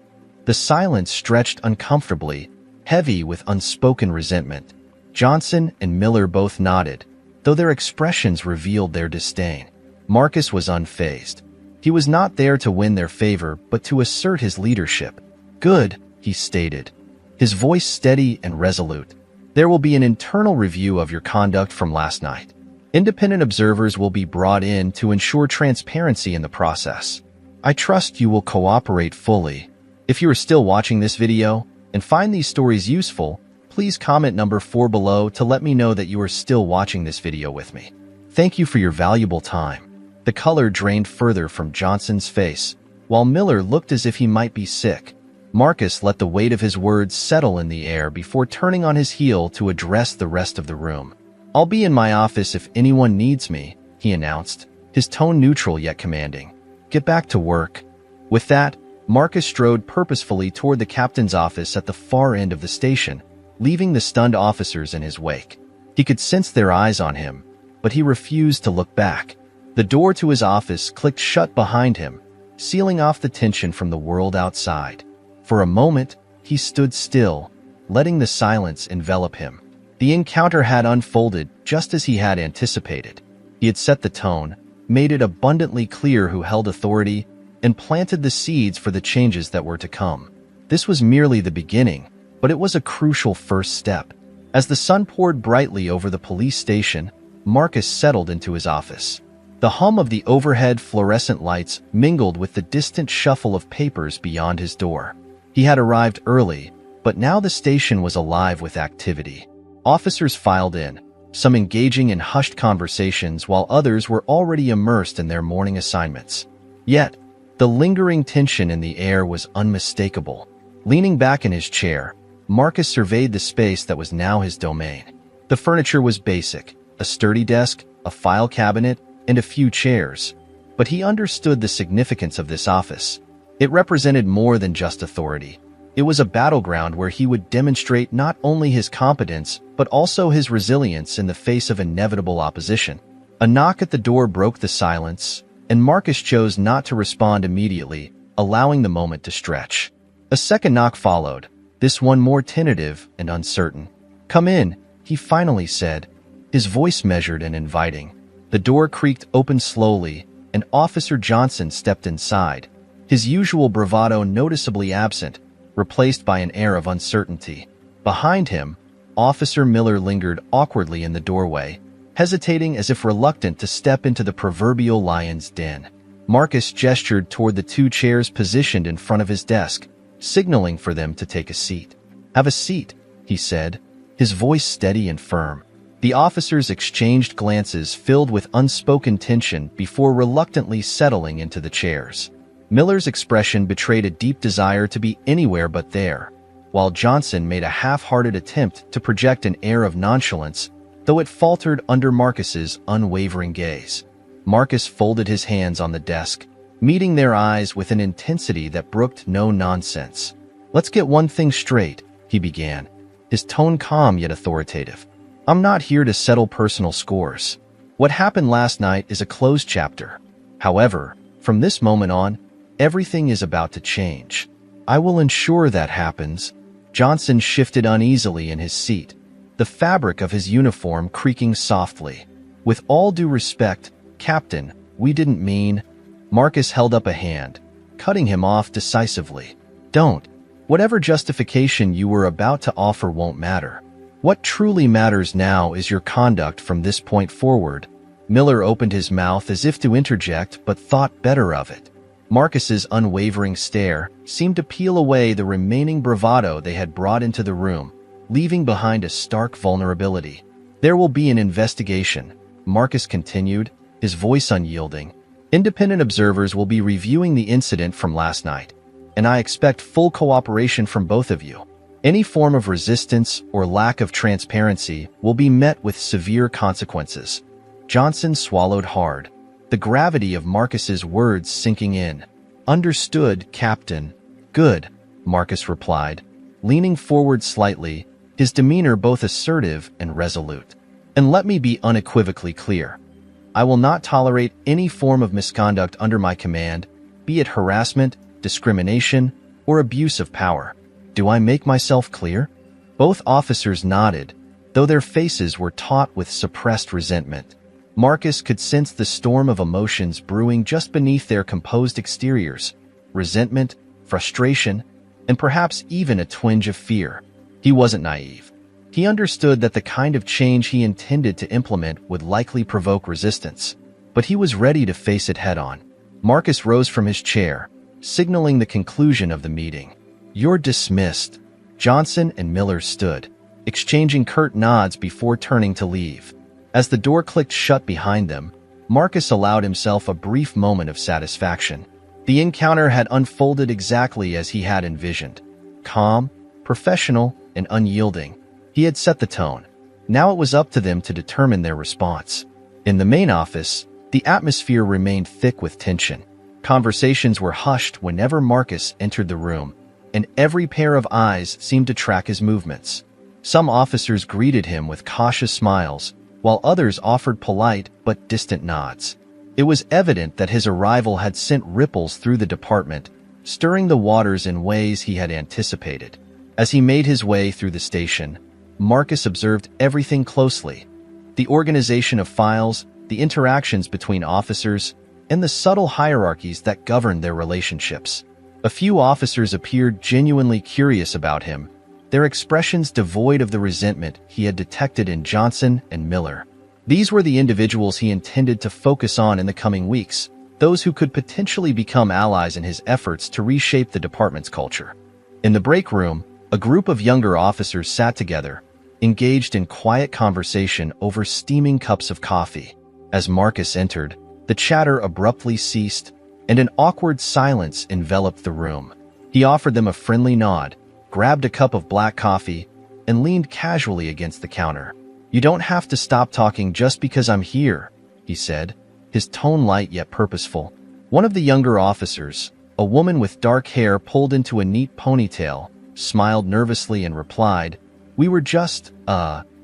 The silence stretched uncomfortably, heavy with unspoken resentment. Johnson and Miller both nodded, though their expressions revealed their disdain. Marcus was unfazed. He was not there to win their favor, but to assert his leadership. "Good," he stated, his voice steady and resolute. "There will be an internal review of your conduct from last night. Independent observers will be brought in to ensure transparency in the process. I trust you will cooperate fully. If you are still watching this video and find these stories useful, please comment number 4 below to let me know that you are still watching this video with me. Thank you for your valuable time." The color drained further from Johnson's face, while Miller looked as if he might be sick. Marcus let the weight of his words settle in the air before turning on his heel to address the rest of the room. "I'll be in my office if anyone needs me," he announced, his tone neutral yet commanding. "Get back to work." With that, Marcus strode purposefully toward the captain's office at the far end of the station, leaving the stunned officers in his wake. He could sense their eyes on him, but he refused to look back. The door to his office clicked shut behind him, sealing off the tension from the world outside. For a moment, he stood still, letting the silence envelop him. The encounter had unfolded just as he had anticipated. He had set the tone, made it abundantly clear who held authority, and planted the seeds for the changes that were to come. This was merely the beginning, but it was a crucial first step. As the sun poured brightly over the police station, Marcus settled into his office. The hum of the overhead fluorescent lights mingled with the distant shuffle of papers beyond his door. He had arrived early, but now the station was alive with activity. Officers filed in, some engaging in hushed conversations while others were already immersed in their morning assignments. Yet, the lingering tension in the air was unmistakable. Leaning back in his chair, Marcus surveyed the space that was now his domain. The furniture was basic, a sturdy desk, a file cabinet, and a few chairs. But he understood the significance of this office. It represented more than just authority. It was a battleground where he would demonstrate not only his competence, but also his resilience in the face of inevitable opposition. A knock at the door broke the silence, and Marcus chose not to respond immediately, allowing the moment to stretch. A second knock followed, this one more tentative and uncertain. "Come in," he finally said, his voice measured and inviting. The door creaked open slowly, and Officer Johnson stepped inside, his usual bravado noticeably absent, replaced by an air of uncertainty. Behind him, Officer Miller lingered awkwardly in the doorway, hesitating as if reluctant to step into the proverbial lion's den. Marcus gestured toward the two chairs positioned in front of his desk, signaling for them to take a seat. "Have a seat," he said, his voice steady and firm. The officers exchanged glances filled with unspoken tension before reluctantly settling into the chairs. Miller's expression betrayed a deep desire to be anywhere but there, while Johnson made a half-hearted attempt to project an air of nonchalance, though it faltered under Marcus's unwavering gaze. Marcus folded his hands on the desk, meeting their eyes with an intensity that brooked no nonsense. "Let's get one thing straight," he began, his tone calm yet authoritative. "I'm not here to settle personal scores. What happened last night is a closed chapter. However, from this moment on, everything is about to change. I will ensure that happens." Johnson shifted uneasily in his seat, the fabric of his uniform creaking softly. "With all due respect, Captain, we didn't mean—" Marcus held up a hand, cutting him off decisively. "Don't. Whatever justification you were about to offer won't matter. What truly matters now is your conduct from this point forward." Miller opened his mouth as if to interject but thought better of it. Marcus's unwavering stare seemed to peel away the remaining bravado they had brought into the room, leaving behind a stark vulnerability. "There will be an investigation," Marcus continued, his voice unyielding. "Independent observers will be reviewing the incident from last night, and I expect full cooperation from both of you. Any form of resistance or lack of transparency will be met with severe consequences." Johnson swallowed hard, the gravity of Marcus's words sinking in. "Understood, Captain." "Good," Marcus replied, leaning forward slightly, his demeanor both assertive and resolute. "And let me be unequivocally clear. I will not tolerate any form of misconduct under my command, be it harassment, discrimination, or abuse of power. Do I make myself clear?" Both officers nodded, though their faces were taut with suppressed resentment. Marcus could sense the storm of emotions brewing just beneath their composed exteriors: resentment, frustration, and perhaps even a twinge of fear. He wasn't naive. He understood that the kind of change he intended to implement would likely provoke resistance, but he was ready to face it head-on. Marcus rose from his chair, signaling the conclusion of the meeting. "You're dismissed." Johnson and Miller stood, exchanging curt nods before turning to leave. As the door clicked shut behind them, Marcus allowed himself a brief moment of satisfaction. The encounter had unfolded exactly as he had envisioned. Calm, professional, and unyielding. He had set the tone. Now it was up to them to determine their response. In the main office, the atmosphere remained thick with tension. Conversations were hushed whenever Marcus entered the room, and every pair of eyes seemed to track his movements. Some officers greeted him with cautious smiles, while others offered polite but distant nods. It was evident that his arrival had sent ripples through the department, stirring the waters in ways he had anticipated. As he made his way through the station, Marcus observed everything closely: the organization of files, the interactions between officers, and the subtle hierarchies that governed their relationships. A few officers appeared genuinely curious about him, their expressions devoid of the resentment he had detected in Johnson and Miller. These were the individuals he intended to focus on in the coming weeks, those who could potentially become allies in his efforts to reshape the department's culture. In the break room, a group of younger officers sat together, engaged in quiet conversation over steaming cups of coffee. As Marcus entered, the chatter abruptly ceased, and an awkward silence enveloped the room. He offered them a friendly nod, grabbed a cup of black coffee, and leaned casually against the counter. "You don't have to stop talking just because I'm here," he said, his tone light yet purposeful. One of the younger officers, a woman with dark hair pulled into a neat ponytail, smiled nervously and replied, "We were just,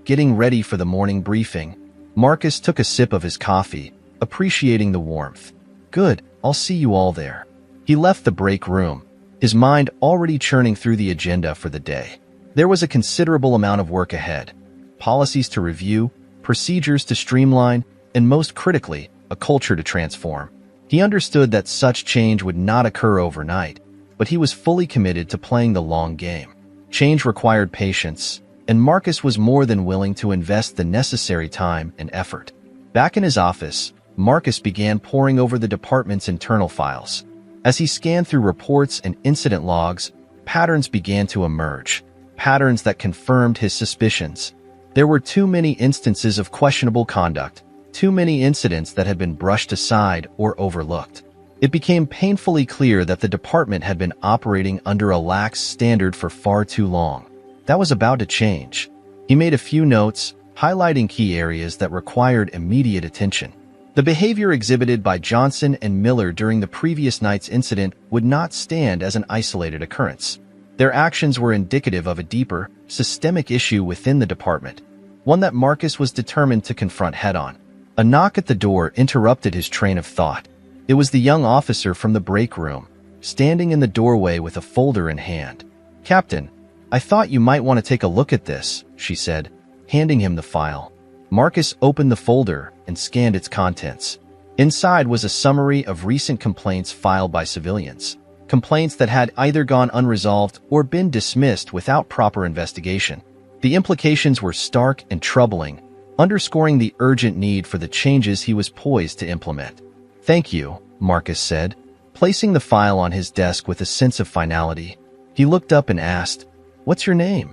getting ready for the morning briefing." Marcus took a sip of his coffee, appreciating the warmth. "Good, I'll see you all there." He left the break room, his mind already churning through the agenda for the day. There was a considerable amount of work ahead. Policies to review, procedures to streamline, and most critically, a culture to transform. He understood that such change would not occur overnight, but he was fully committed to playing the long game. Change required patience, and Marcus was more than willing to invest the necessary time and effort. Back in his office, Marcus began poring over the department's internal files. As he scanned through reports and incident logs, patterns began to emerge, patterns that confirmed his suspicions. There were too many instances of questionable conduct, too many incidents that had been brushed aside or overlooked. It became painfully clear that the department had been operating under a lax standard for far too long. That was about to change. He made a few notes, highlighting key areas that required immediate attention. The behavior exhibited by Johnson and Miller during the previous night's incident would not stand as an isolated occurrence. Their actions were indicative of a deeper, systemic issue within the department, one that Marcus was determined to confront head-on. A knock at the door interrupted his train of thought. It was the young officer from the break room, standing in the doorway with a folder in hand. "Captain, I thought you might want to take a look at this," she said, handing him the file. Marcus opened the folder and scanned its contents. Inside was a summary of recent complaints filed by civilians, complaints that had either gone unresolved or been dismissed without proper investigation. The implications were stark and troubling, underscoring the urgent need for the changes he was poised to implement. "Thank you," Marcus said, placing the file on his desk with a sense of finality. He looked up and asked, "What's your name?"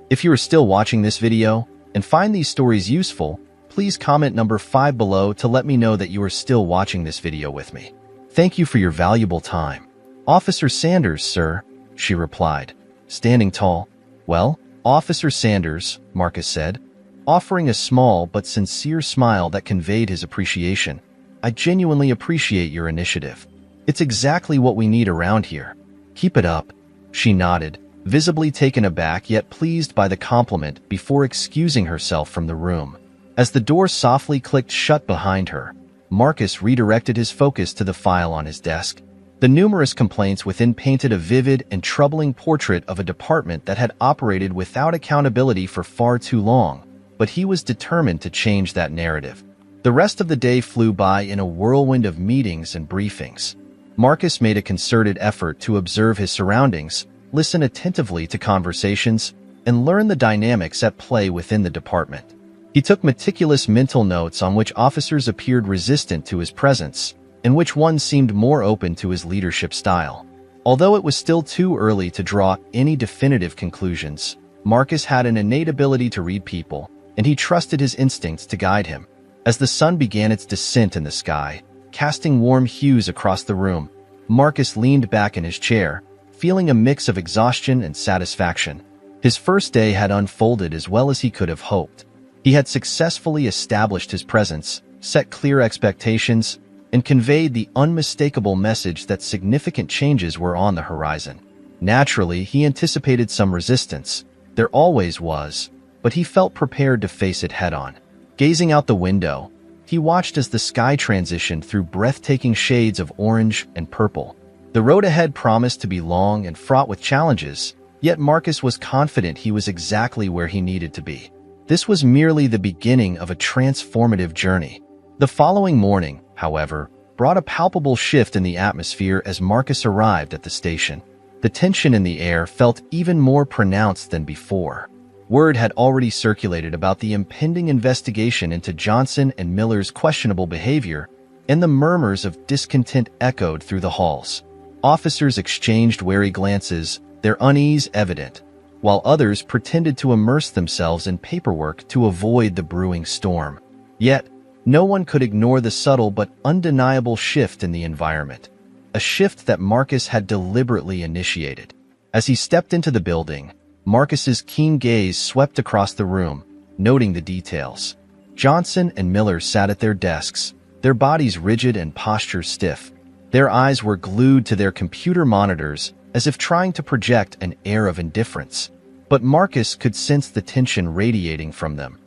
If you are still watching this video and find these stories useful, please comment number 5 below to let me know that you are still watching this video with me. Thank you for your valuable time. "Officer Sanders, sir," she replied, standing tall. "Well, Officer Sanders," Marcus said, offering a small but sincere smile that conveyed his appreciation. "I genuinely appreciate your initiative. It's exactly what we need around here. Keep it up." She nodded, visibly taken aback yet pleased by the compliment before excusing herself from the room. As the door softly clicked shut behind her, Marcus redirected his focus to the file on his desk. The numerous complaints within painted a vivid and troubling portrait of a department that had operated without accountability for far too long, but he was determined to change that narrative. The rest of the day flew by in a whirlwind of meetings and briefings. Marcus made a concerted effort to observe his surroundings, listen attentively to conversations, and learn the dynamics at play within the department. He took meticulous mental notes on which officers appeared resistant to his presence, and which ones seemed more open to his leadership style. Although it was still too early to draw any definitive conclusions, Marcus had an innate ability to read people, and he trusted his instincts to guide him. As the sun began its descent in the sky, casting warm hues across the room, Marcus leaned back in his chair, feeling a mix of exhaustion and satisfaction. His first day had unfolded as well as he could have hoped. He had successfully established his presence, set clear expectations, and conveyed the unmistakable message that significant changes were on the horizon. Naturally, he anticipated some resistance. There always was, but he felt prepared to face it head-on. Gazing out the window, he watched as the sky transitioned through breathtaking shades of orange and purple. The road ahead promised to be long and fraught with challenges, yet Marcus was confident he was exactly where he needed to be. This was merely the beginning of a transformative journey. The following morning, however, brought a palpable shift in the atmosphere as Marcus arrived at the station. The tension in the air felt even more pronounced than before. Word had already circulated about the impending investigation into Johnson and Miller's questionable behavior, and the murmurs of discontent echoed through the halls. Officers exchanged wary glances, their unease evident, while others pretended to immerse themselves in paperwork to avoid the brewing storm. Yet, no one could ignore the subtle but undeniable shift in the environment, a shift that Marcus had deliberately initiated. As he stepped into the building, Marcus's keen gaze swept across the room, noting the details. Johnson and Miller sat at their desks, their bodies rigid and postures stiff. Their eyes were glued to their computer monitors, as if trying to project an air of indifference. But Marcus could sense the tension radiating from them.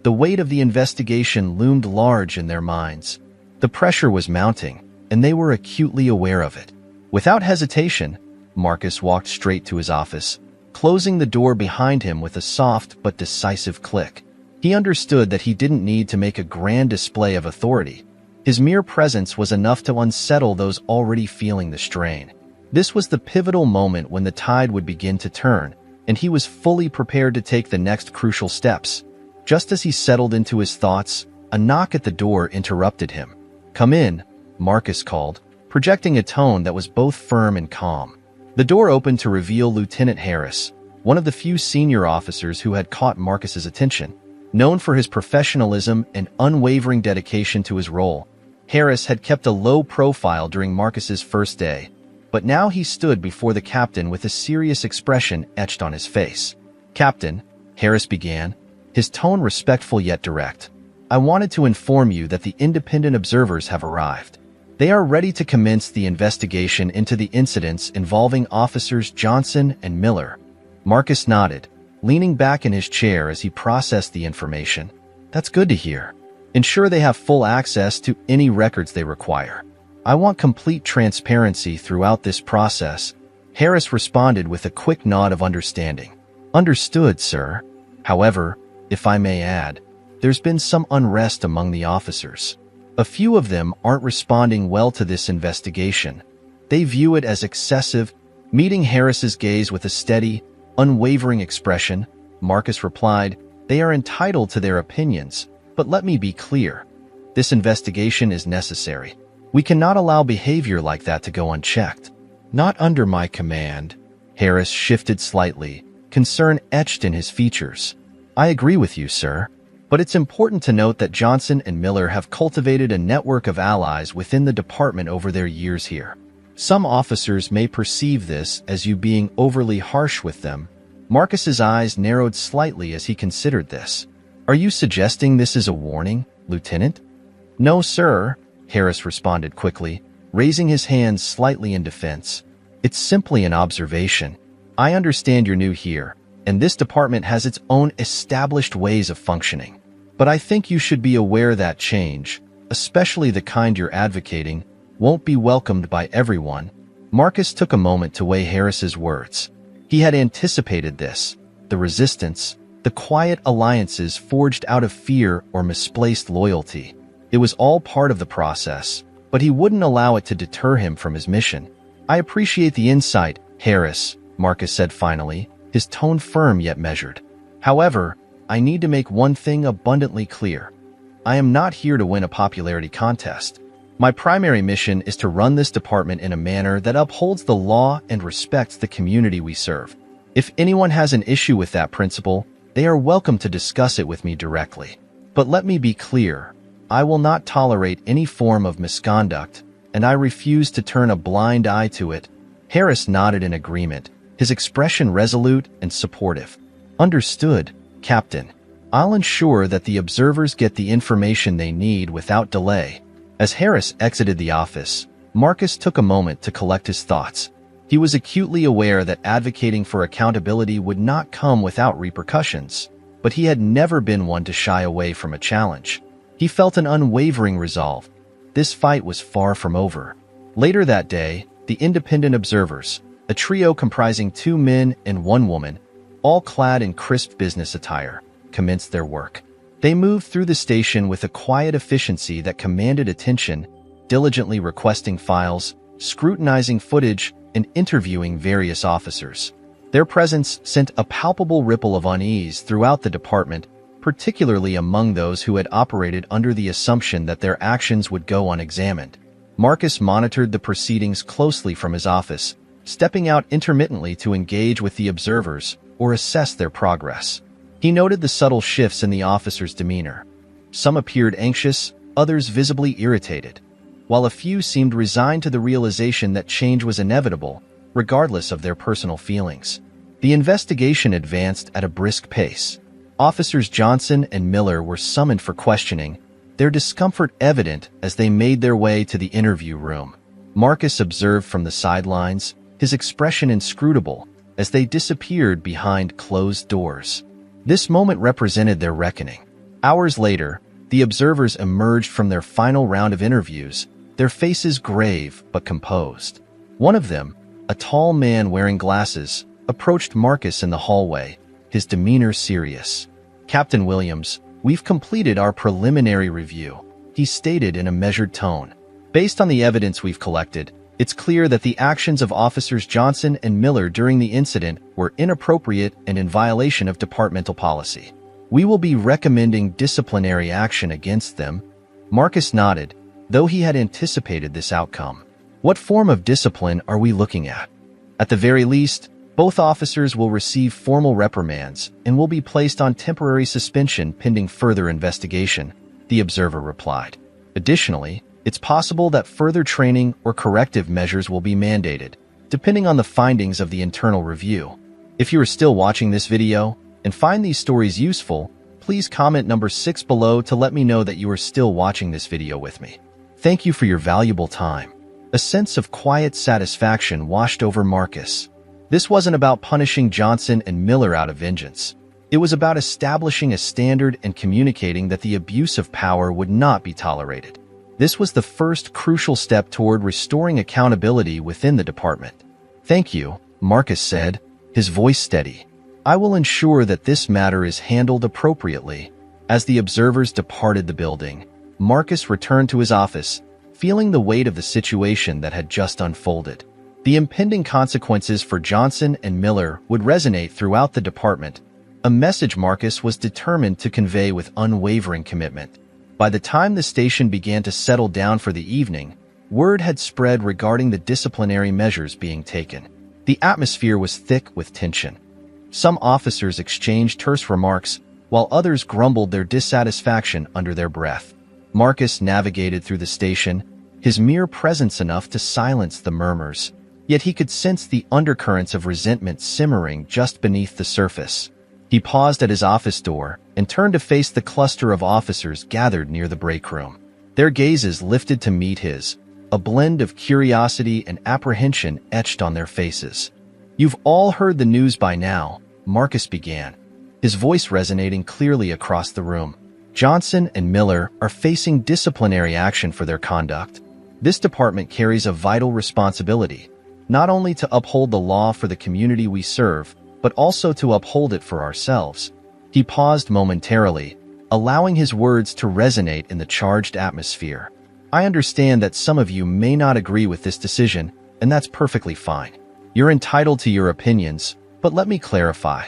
The weight of the investigation loomed large in their minds. The pressure was mounting, and they were acutely aware of it. Without hesitation, Marcus walked straight to his office, closing the door behind him with a soft but decisive click. He understood that he didn't need to make a grand display of authority. His mere presence was enough to unsettle those already feeling the strain. This was the pivotal moment when the tide would begin to turn, and he was fully prepared to take the next crucial steps. Just as he settled into his thoughts, a knock at the door interrupted him. "Come in," Marcus called, projecting a tone that was both firm and calm. The door opened to reveal Lieutenant Harris, one of the few senior officers who had caught Marcus's attention. Known for his professionalism and unwavering dedication to his role, Harris had kept a low profile during Marcus's first day, but now he stood before the captain with a serious expression etched on his face. "Captain," Harris began, his tone respectful yet direct, "I wanted to inform you that the independent observers have arrived. They are ready to commence the investigation into the incidents involving officers Johnson and Miller." Marcus nodded, leaning back in his chair as he processed the information. "That's good to hear. Ensure they have full access to any records they require. I want complete transparency throughout this process." Harris responded with a quick nod of understanding. "Understood, sir. However, if I may add, there's been some unrest among the officers. A few of them aren't responding well to this investigation. They view it as excessive." Meeting Harris's gaze with a steady, unwavering expression, Marcus replied, "They are entitled to their opinions, but let me be clear. This investigation is necessary. We cannot allow behavior like that to go unchecked." "Not under my command." Harris shifted slightly, concern etched in his features. "I agree with you, sir. But it's important to note that Johnson and Miller have cultivated a network of allies within the department over their years here. Some officers may perceive this as you being overly harsh with them." Marcus's eyes narrowed slightly as he considered this. "Are you suggesting this is a warning, Lieutenant?" "No, sir," Harris responded quickly, raising his hands slightly in defense. "It's simply an observation. I understand you're new here, and this department has its own established ways of functioning. But I think you should be aware that change, especially the kind you're advocating, won't be welcomed by everyone." Marcus took a moment to weigh Harris's words. He had anticipated this, the resistance, the quiet alliances forged out of fear or misplaced loyalty. It was all part of the process, but he wouldn't allow it to deter him from his mission. "I appreciate the insight, Harris," Marcus said finally, his tone firm yet measured. "However, I need to make one thing abundantly clear. I am not here to win a popularity contest. My primary mission is to run this department in a manner that upholds the law and respects the community we serve. If anyone has an issue with that principle, they are welcome to discuss it with me directly. But let me be clear, I will not tolerate any form of misconduct, and I refuse to turn a blind eye to it." Harris nodded in agreement, his expression resolute and supportive. "Understood, Captain. I'll ensure that the observers get the information they need without delay." As Harris exited the office, Marcus took a moment to collect his thoughts. He was acutely aware that advocating for accountability would not come without repercussions, but he had never been one to shy away from a challenge. He felt an unwavering resolve. This fight was far from over. Later that day, the independent observers, a trio comprising 2 men and 1 woman, all clad in crisp business attire, commenced their work. They moved through the station with a quiet efficiency that commanded attention, diligently requesting files, scrutinizing footage, and interviewing various officers. Their presence sent a palpable ripple of unease throughout the department, particularly among those who had operated under the assumption that their actions would go unexamined. Marcus monitored the proceedings closely from his office, stepping out intermittently to engage with the observers or assess their progress. He noted the subtle shifts in the officers' demeanor. Some appeared anxious, others visibly irritated, while a few seemed resigned to the realization that change was inevitable, regardless of their personal feelings. The investigation advanced at a brisk pace. Officers Johnson and Miller were summoned for questioning, their discomfort evident as they made their way to the interview room. Marcus observed from the sidelines, his expression inscrutable, as they disappeared behind closed doors. This moment represented their reckoning. Hours later, the observers emerged from their final round of interviews, their faces grave but composed. One of them, a tall man wearing glasses, approached Marcus in the hallway, his demeanor serious. "Captain Williams, we've completed our preliminary review," he stated in a measured tone. "Based on the evidence we've collected, it's clear that the actions of Officers Johnson and Miller during the incident were inappropriate and in violation of departmental policy. We will be recommending disciplinary action against them." Marcus nodded, though he had anticipated this outcome. "What form of discipline are we looking at?" "At the very least, both officers will receive formal reprimands and will be placed on temporary suspension pending further investigation," the observer replied. "Additionally, it's possible that further training or corrective measures will be mandated, depending on the findings of the internal review." If you are still watching this video and find these stories useful, please comment number 6 below to let me know that you are still watching this video with me. Thank you for your valuable time. A sense of quiet satisfaction washed over Marcus. This wasn't about punishing Johnson and Miller out of vengeance. It was about establishing a standard and communicating that the abuse of power would not be tolerated. This was the first crucial step toward restoring accountability within the department. "Thank you," Marcus said, his voice steady. "I will ensure that this matter is handled appropriately." As the observers departed the building, Marcus returned to his office, feeling the weight of the situation that had just unfolded. The impending consequences for Johnson and Miller would resonate throughout the department, a message Marcus was determined to convey with unwavering commitment. By the time the station began to settle down for the evening, word had spread regarding the disciplinary measures being taken. The atmosphere was thick with tension. Some officers exchanged terse remarks, while others grumbled their dissatisfaction under their breath. Marcus navigated through the station, his mere presence enough to silence the murmurs. Yet he could sense the undercurrents of resentment simmering just beneath the surface. He paused at his office door and turned to face the cluster of officers gathered near the break room. Their gazes lifted to meet his, a blend of curiosity and apprehension etched on their faces. "You've all heard the news by now," Marcus began, his voice resonating clearly across the room. "Johnson and Miller are facing disciplinary action for their conduct. This department carries a vital responsibility, not only to uphold the law for the community we serve, but also to uphold it for ourselves." He paused momentarily, allowing his words to resonate in the charged atmosphere. "I understand that some of you may not agree with this decision, and that's perfectly fine. You're entitled to your opinions, but let me clarify.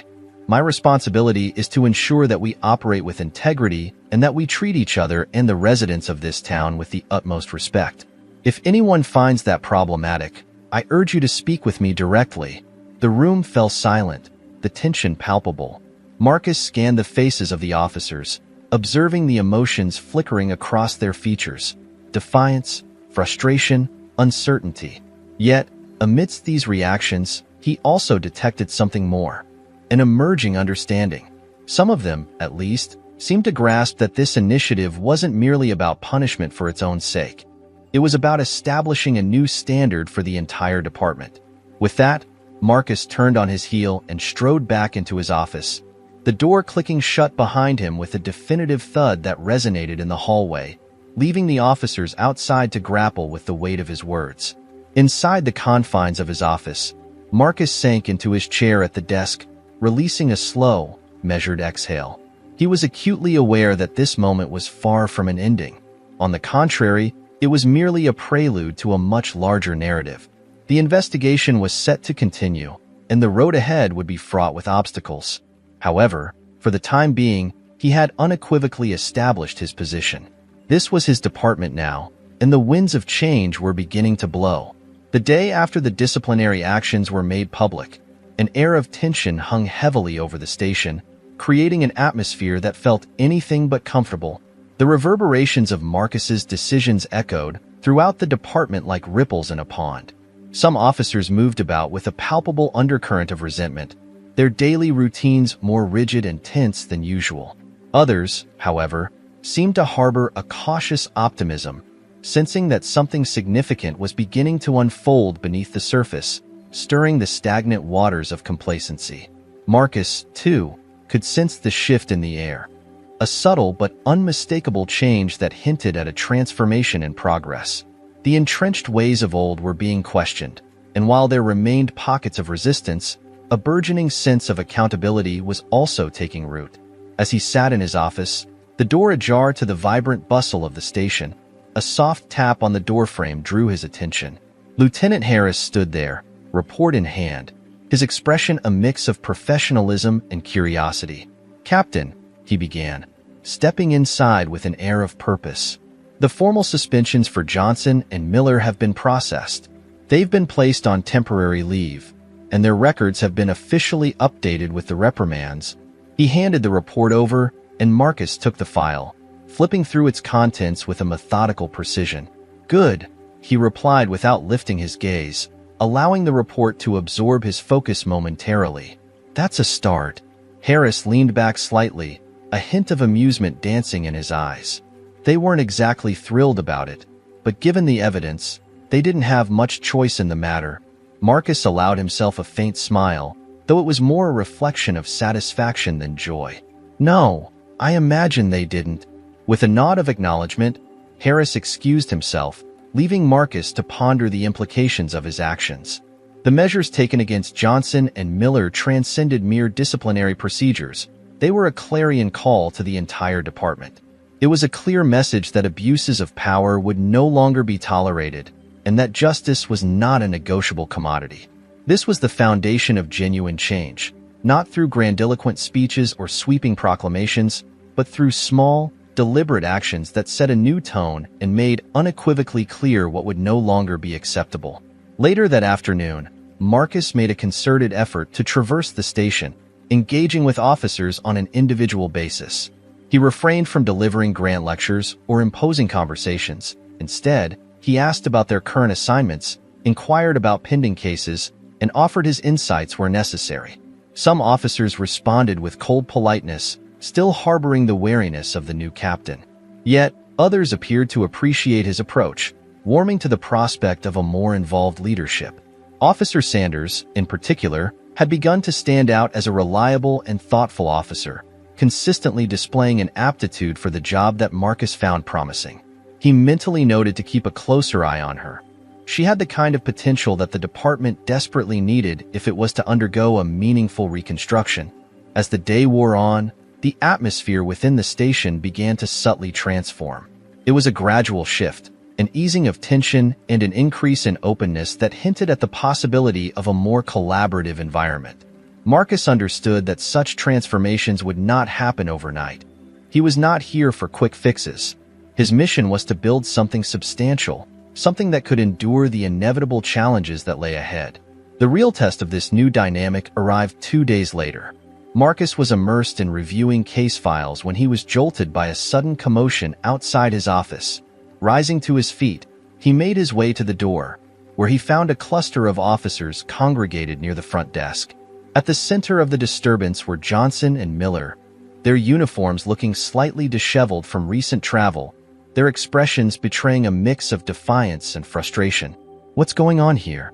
My responsibility is to ensure that we operate with integrity and that we treat each other and the residents of this town with the utmost respect. If anyone finds that problematic, I urge you to speak with me directly." The room fell silent, the tension palpable. Marcus scanned the faces of the officers, observing the emotions flickering across their features: defiance, frustration, uncertainty. Yet, amidst these reactions, he also detected something more: an emerging understanding. Some of them, at least, seemed to grasp that this initiative wasn't merely about punishment for its own sake. It was about establishing a new standard for the entire department. With that, Marcus turned on his heel and strode back into his office, the door clicking shut behind him with a definitive thud that resonated in the hallway, leaving the officers outside to grapple with the weight of his words. Inside the confines of his office, Marcus sank into his chair at the desk, releasing a slow, measured exhale. He was acutely aware that this moment was far from an ending. On the contrary, It was merely a prelude to a much larger narrative. The investigation was set to continue, and the road ahead would be fraught with obstacles. However, for the time being, he had unequivocally established his position. This was his department now, and the winds of change were beginning to blow. The day after the disciplinary actions were made public, an air of tension hung heavily over the station, creating an atmosphere that felt anything but comfortable. The reverberations of Marcus's decisions echoed throughout the department like ripples in a pond. Some officers moved about with a palpable undercurrent of resentment, their daily routines more rigid and tense than usual. Others, however, seemed to harbor a cautious optimism, sensing that something significant was beginning to unfold beneath the surface, stirring the stagnant waters of complacency. Marcus, too, could sense the shift in the air, a subtle but unmistakable change that hinted at a transformation in progress. The entrenched ways of old were being questioned, and while there remained pockets of resistance, a burgeoning sense of accountability was also taking root. As he sat in his office, the door ajar to the vibrant bustle of the station, a soft tap on the doorframe drew his attention. Lieutenant Harris stood there, report in hand, his expression a mix of professionalism and curiosity. "Captain," he began, stepping inside with an air of purpose. "The formal suspensions for Johnson and Miller have been processed. They've been placed on temporary leave, and their records have been officially updated with the reprimands." He handed the report over, and Marcus took the file, flipping through its contents with a methodical precision. "Good," he replied without lifting his gaze, allowing the report to absorb his focus momentarily. "That's a start." Harris leaned back slightly, a hint of amusement dancing in his eyes. They weren't exactly thrilled about it, but given the evidence, they didn't have much choice in the matter. Marcus allowed himself a faint smile, though it was more a reflection of satisfaction than joy. "No, I imagine they didn't." With a nod of acknowledgement, Harris excused himself, leaving Marcus to ponder the implications of his actions. The measures taken against Johnson and Miller transcended mere disciplinary procedures. They were a clarion call to the entire department. It was a clear message that abuses of power would no longer be tolerated, and that justice was not a negotiable commodity. This was the foundation of genuine change, not through grandiloquent speeches or sweeping proclamations, but through small, deliberate actions that set a new tone and made unequivocally clear what would no longer be acceptable. Later that afternoon, Marcus made a concerted effort to traverse the station, engaging with officers on an individual basis. He refrained from delivering grand lectures or imposing conversations. Instead, he asked about their current assignments, inquired about pending cases, and offered his insights where necessary. Some officers responded with cold politeness, still harboring the wariness of the new captain. Yet, others appeared to appreciate his approach, warming to the prospect of a more involved leadership. Officer Sanders, in particular, had begun to stand out as a reliable and thoughtful officer, consistently displaying an aptitude for the job that Marcus found promising. He mentally noted to keep a closer eye on her. She had the kind of potential that the department desperately needed if it was to undergo a meaningful reconstruction. As the day wore on, the atmosphere within the station began to subtly transform. It was a gradual shift, an easing of tension and an increase in openness that hinted at the possibility of a more collaborative environment. Marcus understood that such transformations would not happen overnight. He was not here for quick fixes. His mission was to build something substantial, something that could endure the inevitable challenges that lay ahead. The real test of this new dynamic arrived 2 days later. Marcus was immersed in reviewing case files when he was jolted by a sudden commotion outside his office. Rising to his feet, he made his way to the door, where he found a cluster of officers congregated near the front desk. At the center of the disturbance were Johnson and Miller, their uniforms looking slightly disheveled from recent travel, their expressions betraying a mix of defiance and frustration. "What's going on here?"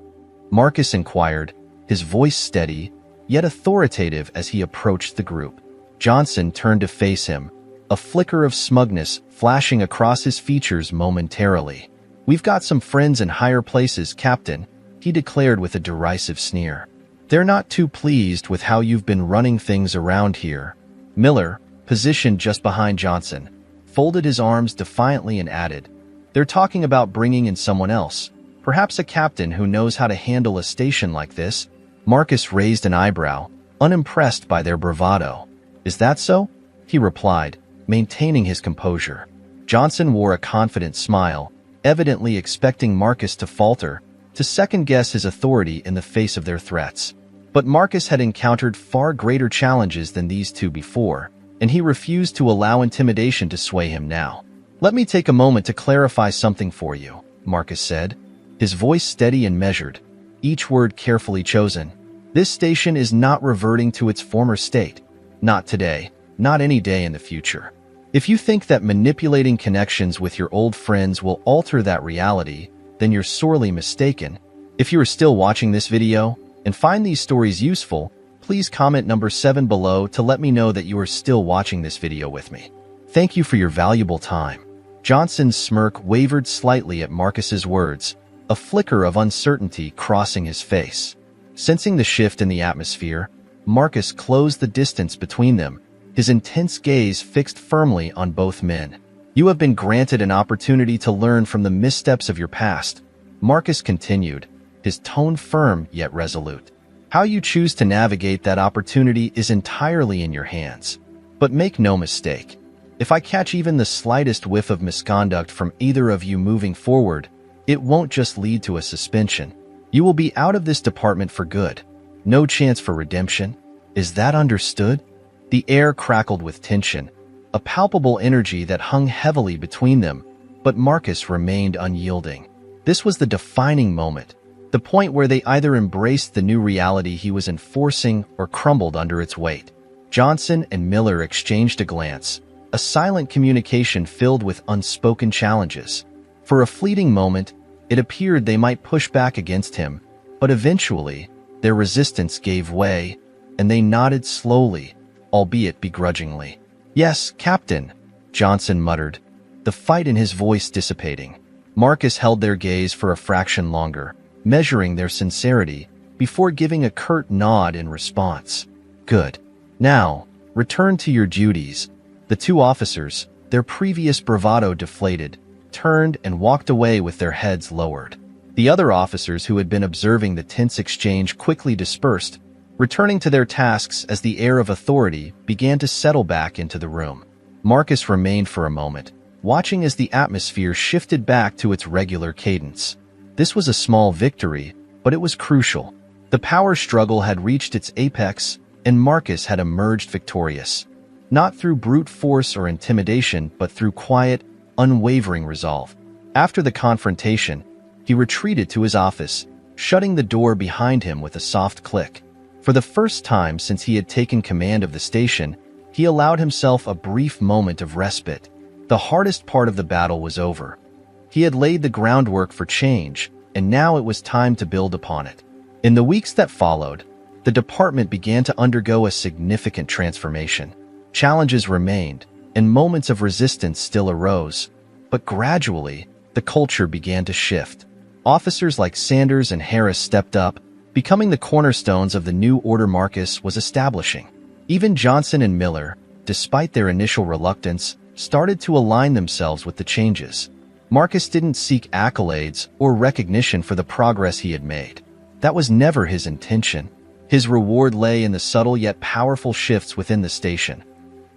Marcus inquired, his voice steady, yet authoritative as he approached the group. Johnson turned to face him, a flicker of smugness flashing across his features momentarily. "We've got some friends in higher places, Captain," he declared with a derisive sneer. "They're not too pleased with how you've been running things around here." Miller, positioned just behind Johnson, folded his arms defiantly and added, They're talking about bringing in someone else, perhaps a captain who knows how to handle a station like this." Marcus raised an eyebrow, unimpressed by their bravado. "Is that so?" he replied, maintaining his composure. Johnson wore a confident smile, evidently expecting Marcus to falter, to second-guess his authority in the face of their threats. But Marcus had encountered far greater challenges than these two before, and he refused to allow intimidation to sway him now. "Let me take a moment to clarify something for you," Marcus said, his voice steady and measured, each word carefully chosen. "This station is not reverting to its former state. Not today, not any day in the future. If you think that manipulating connections with your old friends will alter that reality, then you're sorely mistaken. If you are still watching this video and find these stories useful, please comment number 7 below to let me know that you are still watching this video with me. Thank you for your valuable time." Johnson's smirk wavered slightly at Marcus's words, a flicker of uncertainty crossing his face. Sensing the shift in the atmosphere, Marcus closed the distance between them, his intense gaze fixed firmly on both men. "You have been granted an opportunity to learn from the missteps of your past," Marcus continued, his tone firm yet resolute. "How you choose to navigate that opportunity is entirely in your hands. But make no mistake, if I catch even the slightest whiff of misconduct from either of you moving forward, it won't just lead to a suspension. You will be out of this department for good. No chance for redemption. Is that understood?" The air crackled with tension, a palpable energy that hung heavily between them, but Marcus remained unyielding. This was the defining moment, the point where they either embraced the new reality he was enforcing or crumbled under its weight. Johnson and Miller exchanged a glance, a silent communication filled with unspoken challenges. For a fleeting moment, it appeared they might push back against him, but eventually, their resistance gave way, and they nodded slowly, albeit begrudgingly. "Yes, Captain," Johnson muttered, the fight in his voice dissipating. Marcus held their gaze for a fraction longer, measuring their sincerity, before giving a curt nod in response. "Good. Now, return to your duties." The two officers, their previous bravado deflated, turned and walked away with their heads lowered. The other officers who had been observing the tense exchange quickly dispersed, returning to their tasks as the air of authority began to settle back into the room. Marcus remained for a moment, watching as the atmosphere shifted back to its regular cadence. This was a small victory, but it was crucial. The power struggle had reached its apex, and Marcus had emerged victorious. Not through brute force or intimidation, but through quiet, unwavering resolve. After the confrontation, he retreated to his office, shutting the door behind him with a soft click. For the first time since he had taken command of the station, he allowed himself a brief moment of respite. The hardest part of the battle was over. He had laid the groundwork for change, and now it was time to build upon it. In the weeks that followed, the department began to undergo a significant transformation. Challenges remained, and moments of resistance still arose, but gradually, the culture began to shift. Officers like Sanders and Harris stepped up, becoming the cornerstones of the new order Marcus was establishing. Even Johnson and Miller, despite their initial reluctance, started to align themselves with the changes. Marcus didn't seek accolades or recognition for the progress he had made. That was never his intention. His reward lay in the subtle yet powerful shifts within the station.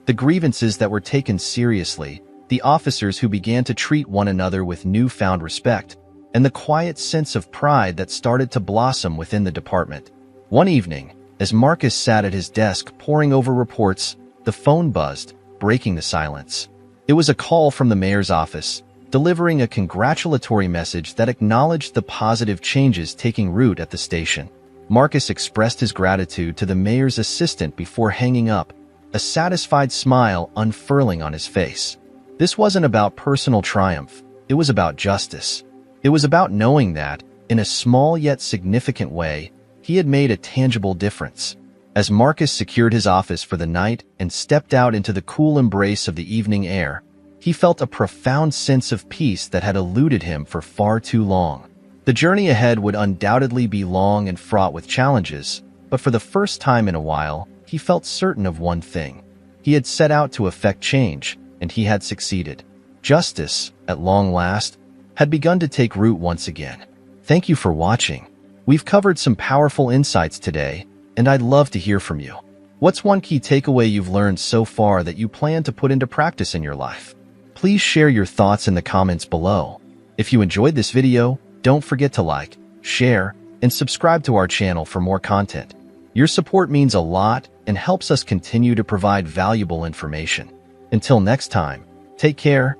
The grievances that were taken seriously, the officers who began to treat one another with newfound respect, and the quiet sense of pride that started to blossom within the department. One evening, as Marcus sat at his desk poring over reports, the phone buzzed, breaking the silence. It was a call from the mayor's office, delivering a congratulatory message that acknowledged the positive changes taking root at the station. Marcus expressed his gratitude to the mayor's assistant before hanging up, a satisfied smile unfurling on his face. This wasn't about personal triumph, it was about justice. It was about knowing that, in a small yet significant way, he had made a tangible difference. As Marcus secured his office for the night and stepped out into the cool embrace of the evening air, he felt a profound sense of peace that had eluded him for far too long. The journey ahead would undoubtedly be long and fraught with challenges, but for the first time in a while, he felt certain of one thing. He had set out to effect change, and he had succeeded. Justice, at long last, had begun to take root once again. Thank you for watching. We've covered some powerful insights today, and I'd love to hear from you. What's one key takeaway you've learned so far that you plan to put into practice in your life? Please share your thoughts in the comments below. If you enjoyed this video, don't forget to like, share, and subscribe to our channel for more content. Your support means a lot and helps us continue to provide valuable information. Until next time, take care